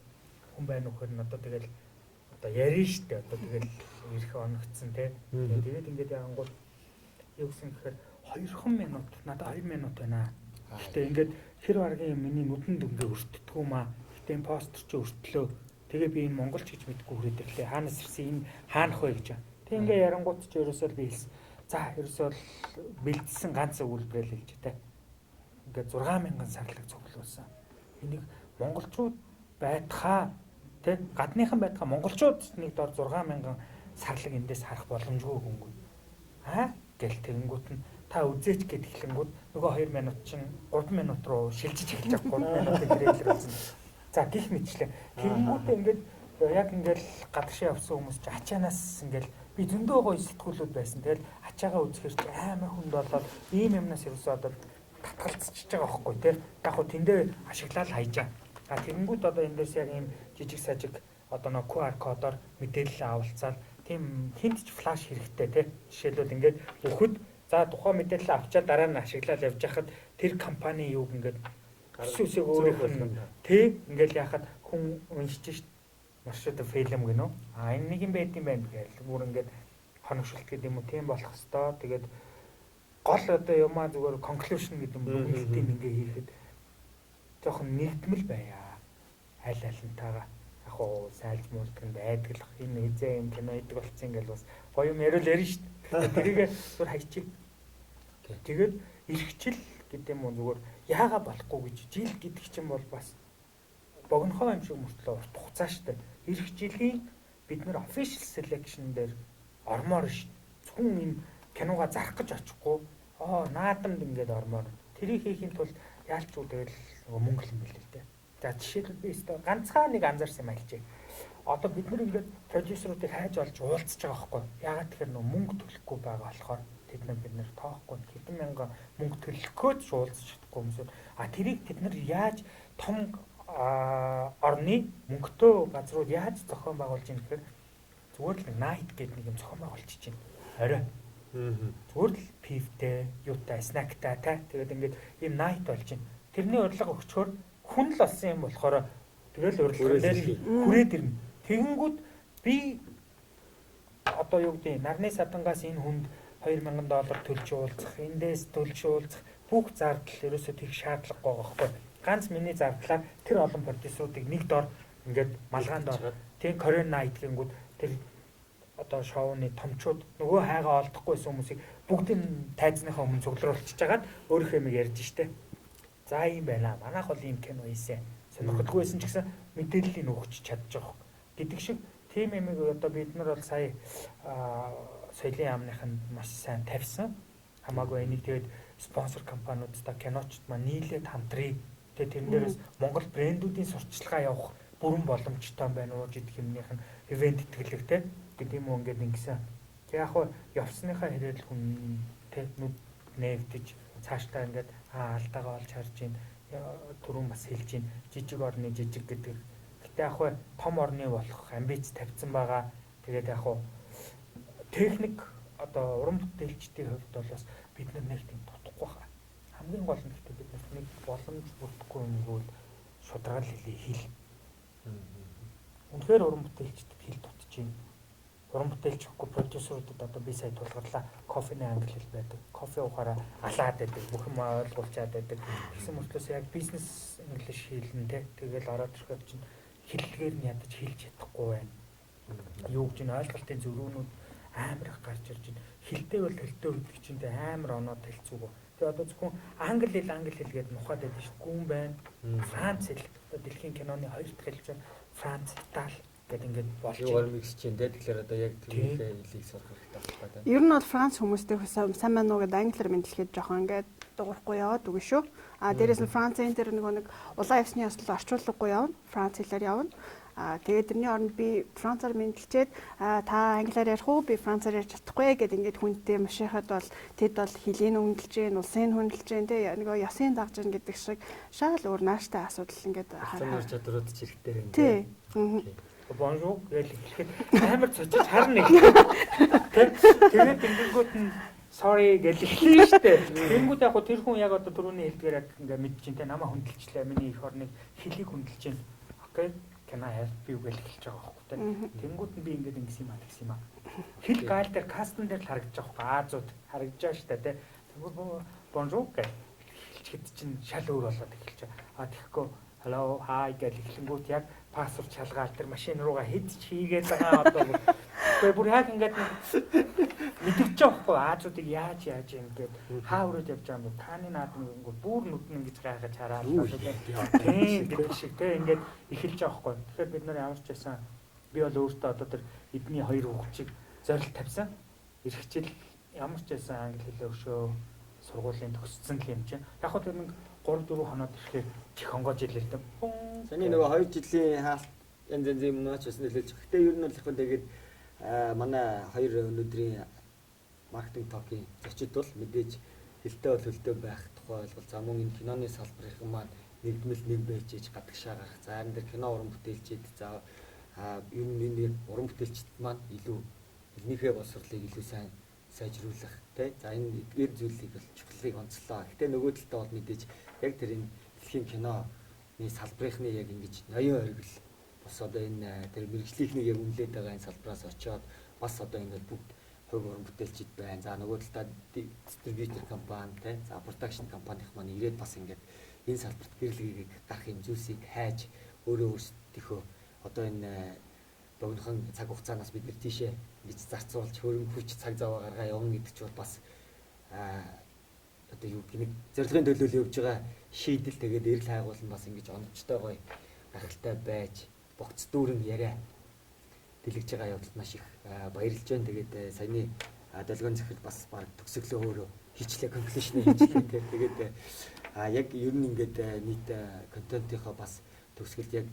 Speaker 3: хүн байна уу гэхээр нь одоо тэгэл одоо ярина штэ одоо тэгэл ирэх оногдсон тий. Тэгээд ингээд яангууд юу гэсэн гэхээр 2 минут надад 2 минут байна. Гэтэ ингээд хэр баргийн миний нүдэнд ингээ өртдөггүй маа. Гэтэ энэ постэр чи өртлөө. Тэгээ би энэ монголч гэж мэдгүй хүрээд ирлээ. Хаанаас ирсэн энэ хаанах вэ гэж. Тэг ингээ ярангууд чи ерөөсөө би хэлсэн. За ерөөсөө бэлдсэн ганц өгүүлбэрэл хэлж тэ. Ингээ 6,000 сарлаг цуглуулсан. Энийг монголчууд байтхаа тэ гадныхан байтхаа монголчууд нэг дор 6,000 сарлаг эндээс харах боломжгүй хөнгөн. Гэл тэгэнгүүт нь та үзээч гэд эхлэнгүүд нөгөө 2 минут чинь 3 минут руу шилжиж эхэлж байгаа 3 минутын трейлер үзэн. За гих мэтчлээ. Тэгэнгүүтээ ингээд яг ингээд гадагшаа явсан хүмүүс чи ачаанаас ингээд би зөндөө гоё сэтгүүлүүд байсан. Тэгэл ачаагаа үзэхэр чи амар хүнд болоод ийм юмнаас ерөөсөө одоо татгалцчихж байгаа байхгүй тий. Яг хөө тэндээ ашиглаад хайжаа. Тэгэнгүүт одоо энэ дээрс яг ийм жижиг сажиг одоо нөгөө QR кодоор мэдээлэл авалцаад тийм хинт ч флаш хэрэгтэй тий. Жишээлбэл ингээд бүхэд за тухайн мэдээлэл авчаад дараа нь ашиглаад явж хахад тэр компани юуг ингээд үсэг өөрөөх нь тий ингээд яхад хүн уншиж шít маршрут фильм гэнэ. Энэ нэг юм байт юм байна гэхэл бүр ингээд хоногшилт гэдэг юм уу тийм болох хэвээр. Тэгээд гол одоо юмаа зүгээр conclusion гэдэг юм бүгдийг ингээ хийхэд жоохон нэгдмэл байя. Аль альнтайгаа яг уу сайлж муулдаг байдаг л энэ хизээ юм кино идэг болцсон ингээл бас гоё юм яриул ярина шүү дээ. Тэрийг зүгээр хайчих. Тэгээд эргчил гэдэг юм уу зүгээр яага болохгүй гэж жил гэдэг чинь бол бас богинохоо юм шиг мөртлөө урт хугацаа шүү дээ. Ирэх жилийн бид нэр official selection дээр ормоор шүү. Зөвхөн энэ кинога зарах гэж очихгүй наадамд ингээд ормоор тэрийг хийхин тулд яалч уу тэгэл мөнгө юм билээ л дээ. За жишээлбэл би өөртөө ганцхан нэг анзаарсан юм альчээ. Одоо бид нар ингээд продюсеруудыг хайж олж уулзж байгаа байхгүй. Яагаад тэгэхээр нөө мөнгө төлөхгүй байгаа болохоор тэд нар тоохгүй хэдэн мянган мөнгө төлөхөөд уулзж чадахгүй юмсууд. Тэрийг тэд нар яаж том орны мөнгөтэй газрууд яаж зохион байгуулж ийм гэхээр зүгээр л night гэдэг нэг юм зохион байгуулж чинь. Орой. Зүгээр л пивтэй, юутай, снактай та. Тэгээд ингээд ийм night болж чинь. Тэрний урилга өгчхөөр хүн л болсон юм болохоор тэгэл урилгалаар хүрээд ирнэ. Тэгэнгүүт би одоо юу гэдэг нарны садангаас энэ хүнд $2,000 төлж уулзах, эндээс төлж уулзах бүх зардал ерөөсөө тэг шаардлагагүй байгаа байхгүй. Ганц миний зардлаар тэр олон продюсеруудыг нэг дор ингээд малгаанд ороод тийм Korean Night гэнгүүт тэр одоо шоуны томчууд нөгөө хайгаа олдохгүйсэн хүмүүсийг бүгдийг тайзныхаа өмнө цуглуулчихж хагаад өөрийнхөө юм ярьж штэ. За юм байна. Манайх бол ийм кино хийсэн. Сонирхолтойгүйсэн ч гэсэн мэдээллийг өгч чадчих жоох гэдэг шиг тийм юм одоо бид нар бол сая соёлын яамныханд маш сайн тавьсан. Хамаагүй энийг тэгээд спонсор компаниудтай киночд маань нийлээд хамтрий. Тэгээд тэрэн дээрээс Монгол брэндүүдийн сурталчилгаа явах бүрэн боломжтой байна уу гэдэг юмнийх нь ивент итгэлэгтэй гэдэг юм уу ингээд ингэсэн. Тэг яг хуу явсныхаа хэрээр хүн тэг нүд нэвдэж цаашдаа ингээд алдаагаа олж харж ийн түрүүн бас хэлж ийн жижиг орны жижиг гэдэг. Гэтэ яг хуу том орны болох амбиц тавьсан байгаа. Тэгээд яг хуу техник одоо уран бүтээлчдийн хувьд бол бас бид нэг тийм дутхгүй хаа. Хамгийн гол нь гэхдээ бид нэг боломж бүрдэхгүй юм бол шударгаал хэлээ хэл. Үнэхээр уран бүтээлчдэд хэл дутчихээн. Уран бүтээлчгүй продюсеруудад одоо би сая тулгарлаа кофений англи хэл байдаг. Кофе ухаараа алаад байдаг. Бүх юм ойлгуулчаад байдаг. Тэгсэн мөртлөөс яг бизнес инглиш хэлнэ тэгэл ороод ирэхэд чинь хэллэгээр нь ядаж хэлж чадахгүй байна. Юу гэж нь ойлголтын зөрүүнүүд амар их гарч ирж байна. Хилтэй бол хилтэй гэдэг чинь амар оноод хэлцүүгөө. Тэгээ одоо зөвхөн англи хэл гэдэг нухаад байдаг шүү дээ. Гүн байна. Франц хэл. Одоо дэлхийн киноны хоёр дахь хэл чинь Франц, Итали гэдэг ингээд болж байна.
Speaker 1: Юугаар микс чинь дээ. Тэгэхээр одоо яг тэрнийхээ хэлийг сурах хэрэгтэй байна.
Speaker 2: Ер нь бол Франц хүмүүстэй сайн байна уу гэдэг англиар мэдлэхэд жоохон ингээд дуурахгүй яваад үгүй шүү. Дээрээс нь Францын тэр нэг улаан ёсны ёслол орчуулгагүй явна. Франц хэлээр явна. Тэгээд тэрний оронд би францаар мэдлчээд та англиар ярих уу? Би францаар ярьж чадахгүй гэд ингээд хүнтэй машихад бол тэд бол хэлийг хөндлөж гин, улсын хөндлөж гин те нөгөө ясын дагж гин гэдэг шиг шал өөр нааштай асуудал ингээд
Speaker 1: хараа чадрууд ч хэрэгтэй юм.
Speaker 2: Тий.
Speaker 3: Бонжуу гэж хэлэхэд амар цочиж харна нэг. Тэгээд ингэнгүүт нь sorry гэж хэлсэн шүү дээ. Тэнгүүд яг тэр хүн яг одоо түрүүний хэлдгээр яг ингээ мэдчихээн те намаа хөндлөлчлээ. Миний их орныг хэлийг хөндлөж байна. Окей. Can I help you гэж хэлж байгаа байхгүй те. Тэнгүүд нь би ингээд ингэсэн юм аа тэгсэн юм аа. Хэл гаал дээр кастн дээр л харагдаж байгаа байхгүй. Аазууд харагдаж байгаа шүү дээ те. Тэнгүүд бонжуу гэж хэлчихэд чинь шал өөр болоод эхэлж байгаа. Тэгэхгүй hello hi гэж хэлэнгүүт яг пассворд шалгаал тэр машин руугаа хэд ч хийгээд байгаа одоо бүр яг ингээд мэдчихэж байгаа байхгүй аажуудыг яаж ингээд хаа өрөөд явж байгаа юм бэ тааны наадам ингээд бүр нүдэн ингэж гайхаж хараад тийм гэдэг шиг тийм ингээд эхэлж байгаа байхгүй тэгэхээр бид нар ямар ч байсан би бол өөртөө одоо тэр эдний хоёр хүүхчийг зорилт тавьсан эрхчил ямар ч байсан англи хэлээ өшөө сургуулийн төгссөн юм чинь яг хөө тэр нэг 3-4 хоноод ирэхээр чих онгоож илээ л дээ.
Speaker 1: Саний нөгөө 2 жилийн хаалт янз янзын юмнаач бас нөлөөлж. Гэтэ ер нь бол яг тэгээд манай хоёр өнөөдрийн маркетинг токийн зочид бол мэдээж хэлтэй бол хөлтэй байх тухай ойлголт. За мөн энэ киноны салбарын маань нэгдмэл нэг байж иж гадагшаа гарах. За энэ дэр кино уран бүтээлчид за ер нь энэ уран бүтээлчид маань илүү элнийхээ боловсролыг илүү сайн сайжруулах тий. За энэ эдгээр зүйлийг бол чухлыг онцлоо. Гэтэ нөгөө талдаа бол мэдээж яг тэр энэ дэлхийн киноны салбарынхны яг ингэж ноён оргил бас одоо энэ тэр мэрэгжлийнхний яг үнэлээд байгаа энэ салбараас очиод бас одоо энэ бүгд хувь уран бүтээлчид байна. За нөгөө талдаа дистрибьютор компани тий. За продакшн компанийн маань ирээд бас ингээд энэ салбарт гэрлэгийг гарах юм зүйлсийг хайж өөрөө өөрсдийнхөө одоо энэ богинохон цаг хугацаанаас бид нэр тийшээ ингэж зарцуулж хөрөнгө хүч цаг зав гаргаа явна гэдэг ч бол бас одоо юу гэх нэг зорилгын төлөөлөл явж байгаа шийдэл тэгээд эрэл хайгуулна бас ингэж оновчтой гоё гахалтай байж богц дүүрэн яриа дэлгэж байгаа явдалд маш их баярлж байна. Тэгээд саяны долгион захирал бас баг төгсөглөө өөрөө хийчлээ конклюшн хийчлээ тэгээд яг ер нь ингээд нийт контентийнхоо бас төгсгөлд яг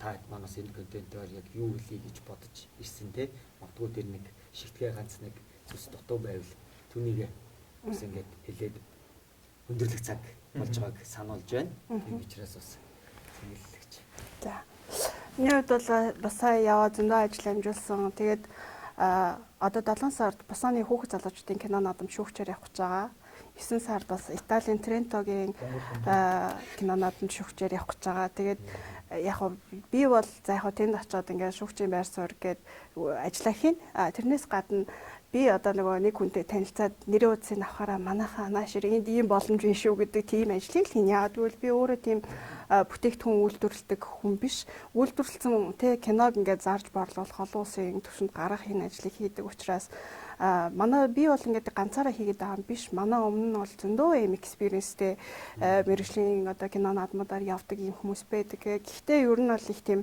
Speaker 1: та манаас энэ контентоор яг юу хэлье гэж бодож ирсэн те магадгүй тэр нэг шигтгээ ганц нэг зүс дутуу байвал түүнийг бас ингээд хэлээд өндөрлөх цаг болж байгааг сануулж байна. Тийм учраас бас зөвлөлөгч.
Speaker 2: За. Миний хувьд бол бас сая яваа зөндөө ажил амжуулсан. Тэгээд одоо 7 сард Босоны хүүхэд залуучдын кино наадам шүүгчээр явах гэж байгаа. 9 сард бас Италийн Трентогийн кино наадам шүүгчээр явах гэж байгаа. Тэгээд яг би бол за яг тэнд очиод ингээд шүүгчийн байр суурь гээд ажиллах хийн. Тэрнээс гадна би одоо нөгөө нэг хүнтэй танилцаад нэрээ утсыг авахаараа манайхаа наашир энд ийм боломж биш шүү гэдэг тийм ажлыг л хийн. Яагаад гэвэл би өөрөө тийм бүтээгдэхүүн үйлдвэрлэдэг хүн биш. Үйлдвэрлэлсэн тэ киног ингээд зарж борлуулах олон улсын түвшинд гаргах энэ ажлыг хийдэг учраас манай би бол ингээд ганцаараа хийгээд байгаа юм биш. Манай өмнө нь бол зөндөө юм экспириенстэй мэргэжлийн одоо кино наадмуудаар явдаг юм хүмүүс байдаг. Гэхдээ ер нь бол их тийм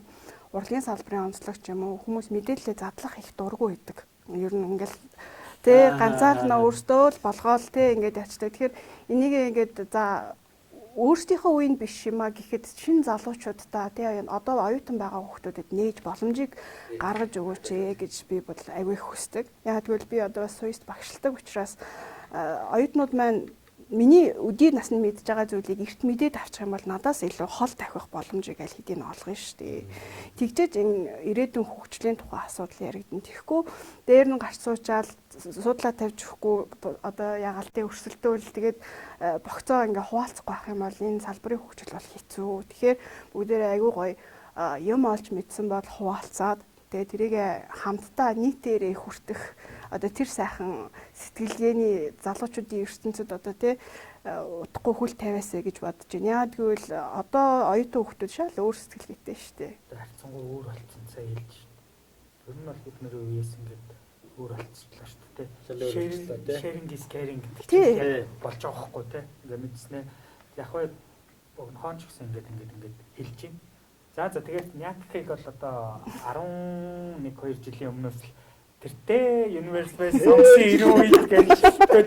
Speaker 2: урлагийн салбарын онцлогч юм уу хүмүүс мэдээлэлээ задлах их дургүй байдаг. Ер нь ингээл тэ ганцаархнаа өөртөө л болгоол тэ ингээд ячдаг. Тэгэхээр энийг ингээд за өөрсдийнхөө үеийн биш юм а гэхэд шинэ залуучуудаа тэ одоо оюутан байгаа хүүхдүүдэд нээж боломжийг гаргаж өгөөч гэж би бол аягүй хүсдэг. Яг тэгвэл би одоо Суйст багшилдаг учраас оюутнууд маань миний өдий насны мэдж байгаа зүйлийг эрт мэдээд авчих юм бол надаас илүү хол тавих боломжийг аль хэдийн олгоно шүү дээ. Тэгжээж энэ ирээдүйн хөгжлийн тухай асуудал яригдана. Тэгэхгүй дээр нь гарч суучаал суудлаа тавьж өгөхгүй одоо ягаалтын өрсөлдөөл тэгээд богцоо ингээ хуваалцахгүй байх юм бол энэ салбарын хөгжил бол хэцүү. Тэгэхээр бүгдээрээ аягүй гоё юм олж мэдсэн бол хуваалцаад тэгээд тэрийг хамтдаа нийтээрээ хүртэх одоо тэр сайхан сэтгэлгээний залуучуудын ертөнцид одоо тий утгагүй хүл тавиасаа гэж бодож байна. Яг гэвэл одоо оюутан хүмүүс шал өөр сэтгэлгээтэй шүү дээ.
Speaker 3: Харьцангуй өөр болсон цаа хэлж шүү. Ер нь бол бид нэр үеэс ингээд өөр болчихлоо шүү дээ. Sharing is caring гэдэг болж байгаа байхгүй тий. Ингээд мэдснээ. Яг хөө богинохон ч гэсэн ингээд хэлж байна. За тэгээд Някхийг бол одоо 11-2 жилийн өмнөөс л тэртээ Universal Base сонгосон 90 үед гэж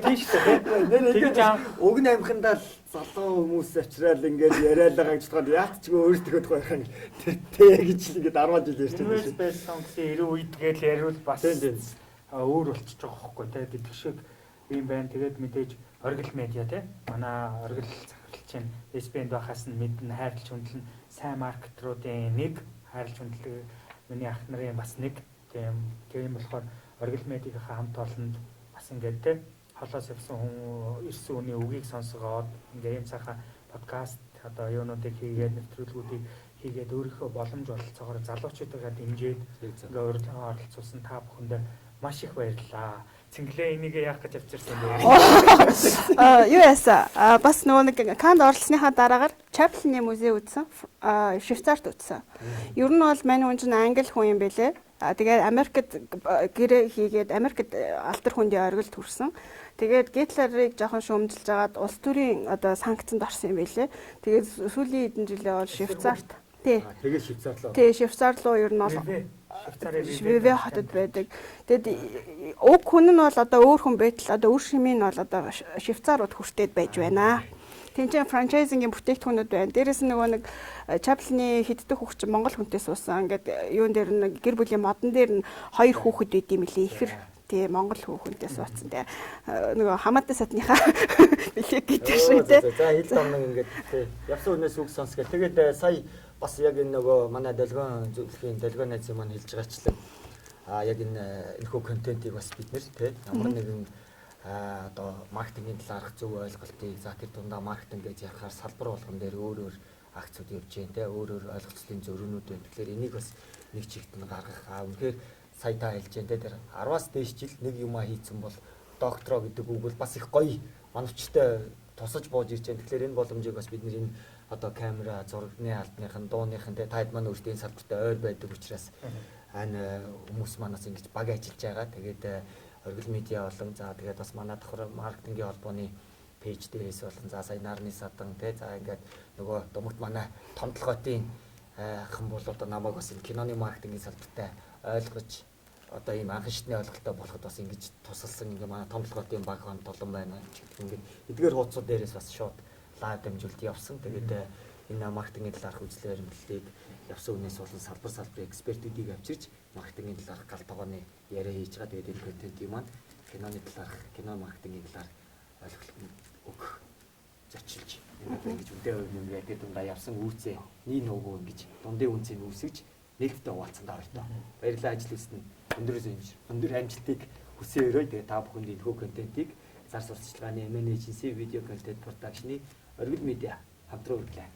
Speaker 3: тийм шүү дээ.
Speaker 1: Нэр уг амхандаа л залуу хүмүүс авчраад ингээд яриад байгаа гэж бодоход яат ч өөртөө байх юм. Тэртээ гэж л ингээд 10 жил ярьж байгаа.
Speaker 3: Universal Base сонгосон 90 үед гэж яриул бас өөр болчихж байгаа хөөхгүй те. Гэдэг шиг юм байна. Тэгээд мэдээж оргил медиа те. Манай оргил захирлчин SBN байхаас нь мэднэ хайрлж хүндлэн сайн маркетруудын нэг хайрлж хүндлэг миний ах нарын бас нэг тийм болохоор оргил медиагийн хамт олонд бас ингээд те холоос явсан хүн ирсэн хүний үгийг сонсгоод ингээд юм цаахаа подкаст одоо юунуудыг хийгээд нэвтрүүлгүүдийг хийгээд өөрийнхөө боломж бололцоогоор залуучуудаа дэмжиж ингээд оролцуулсан та бүхэндээ маш их баярлалаа. Цэнгэлээ энийг яах гэж авчирсан бэ?
Speaker 2: Юу яасан? Бас нөгөө нэг Канд оролцсныхаа дараагаар Chaplin-ийн музей үзсэн. Швейцарт үзсэн. Ер нь бол мань хүн чинь англи хүн юм бэлээ. Тэгээд Америкт гэрээ хийгээд Америкт алтар хүндийн оргилд хүрсэн. Тэгээд Гитлерийг жоохон шүүмжилж агаад улс төрийн одоо санкцанд орсон юм байлээ. Тэгээд сүүлийн хэдэн жилээ бол Швейцарт.
Speaker 1: Тэгээд Швейцар руу.
Speaker 2: Тий, Швейцар руу ер нь бол Швейцарт хотод байдаг. Тэгэд уг хүн нь бол одоо өөр хүн байтал одоо үр шимийн бол одоо Швейцарууд хүртээд байж байна. Тэнцэн франчайзингийн бүтээгдэхүүнүүд байна. Дээрээс нь нөгөө нэг Chaplin-ийн хэддэх хүүхд чинь Монгол хүнтэй суусан. Ингээд юун дээр нэг гэр бүлийн модон дээр нь 2 хүүхэд байд юм лээ. Ихэр тий Монгол хүүхэнтэй суудсан. Тэгээ нөгөө хамаатай сатныхаа бэлэг гэдэг шиг тий.
Speaker 1: За ил домног ингээд тий явсан хүнээс үг сонсгоо. Тэгээд сая бас яг энэ нөгөө манай долгион зөвлөхийн долгион найзын маань хэлж байгаачлан яг энэхүү контентийг бас бид нэр тий ямар нэгэн одоо маркетингийн талаарх зөв ойлголтыг за тэр дундаа маркетинг гэж ярихаар салбар болгон дээр өөр акцууд явж байна те өөр ойлголцлын зөрүүнүүд байна. Тэгэхээр энийг бас нэг чигт нь гаргах үнэхээр сая та хэлж байна те тэр 10-аас дээш жил нэг юм хийцэн бол доктороо гэдэг үг бол бас их гоё мановчтой тусаж бууж ирж байна. Тэгэхээр энэ боломжийг бас бид нэр энэ одоо камера зургийн албаныхан дууныхан те таад маань өөртөө энэ салбартай ойр байдаг учраас ань хүмүүс манаас ингэж баг ажиллаж байгаа. Тэгээд оргил медиа болон за тэгээд бас манай давхар маркетингийн холбооны пэйж дээрээс болон за сая нарны садан те за ингээд нөгөө думт манай томтлогоотын хан бол одоо намайг бас энэ киноны маркетингийн салбартай ойлгож одоо ийм анхан шатны ойлголттой болоход бас ингэж тусалсан ингээ манай томтлогоотын баг хамт олон байна гэх ингээд эдгээр хуудсууд дээрээс бас шууд лайв дамжуулалт явсан. Тэгээд энэ маркетингийн талаарх үзлээ баримтлалыг явсан үнээс болон салбарын экспертүүдийг авчирч маркетингийн талаарх гал тогооны яриа хийж байгаа. Тэгээд энэ контентийг маань киноны талаарх кино маркетингийн талаар ойлголт өгөх зочилж ингэж үдээ юм яг гэдэг дундаа явсан үүсээ нэг нөгөө ингэж дундын үнцийг үүсгэж нэгдтэй хуваалцсан тавьтаа. Баярлалаа ажил үстэн өндөр амжилтыг хүсье өрөө. Тэгээд та бүхэнд энэ хөө контентийг зар сурталчилгааны M&A Agency видео контент продакшны оргил медиа хамтран хүргэлээ.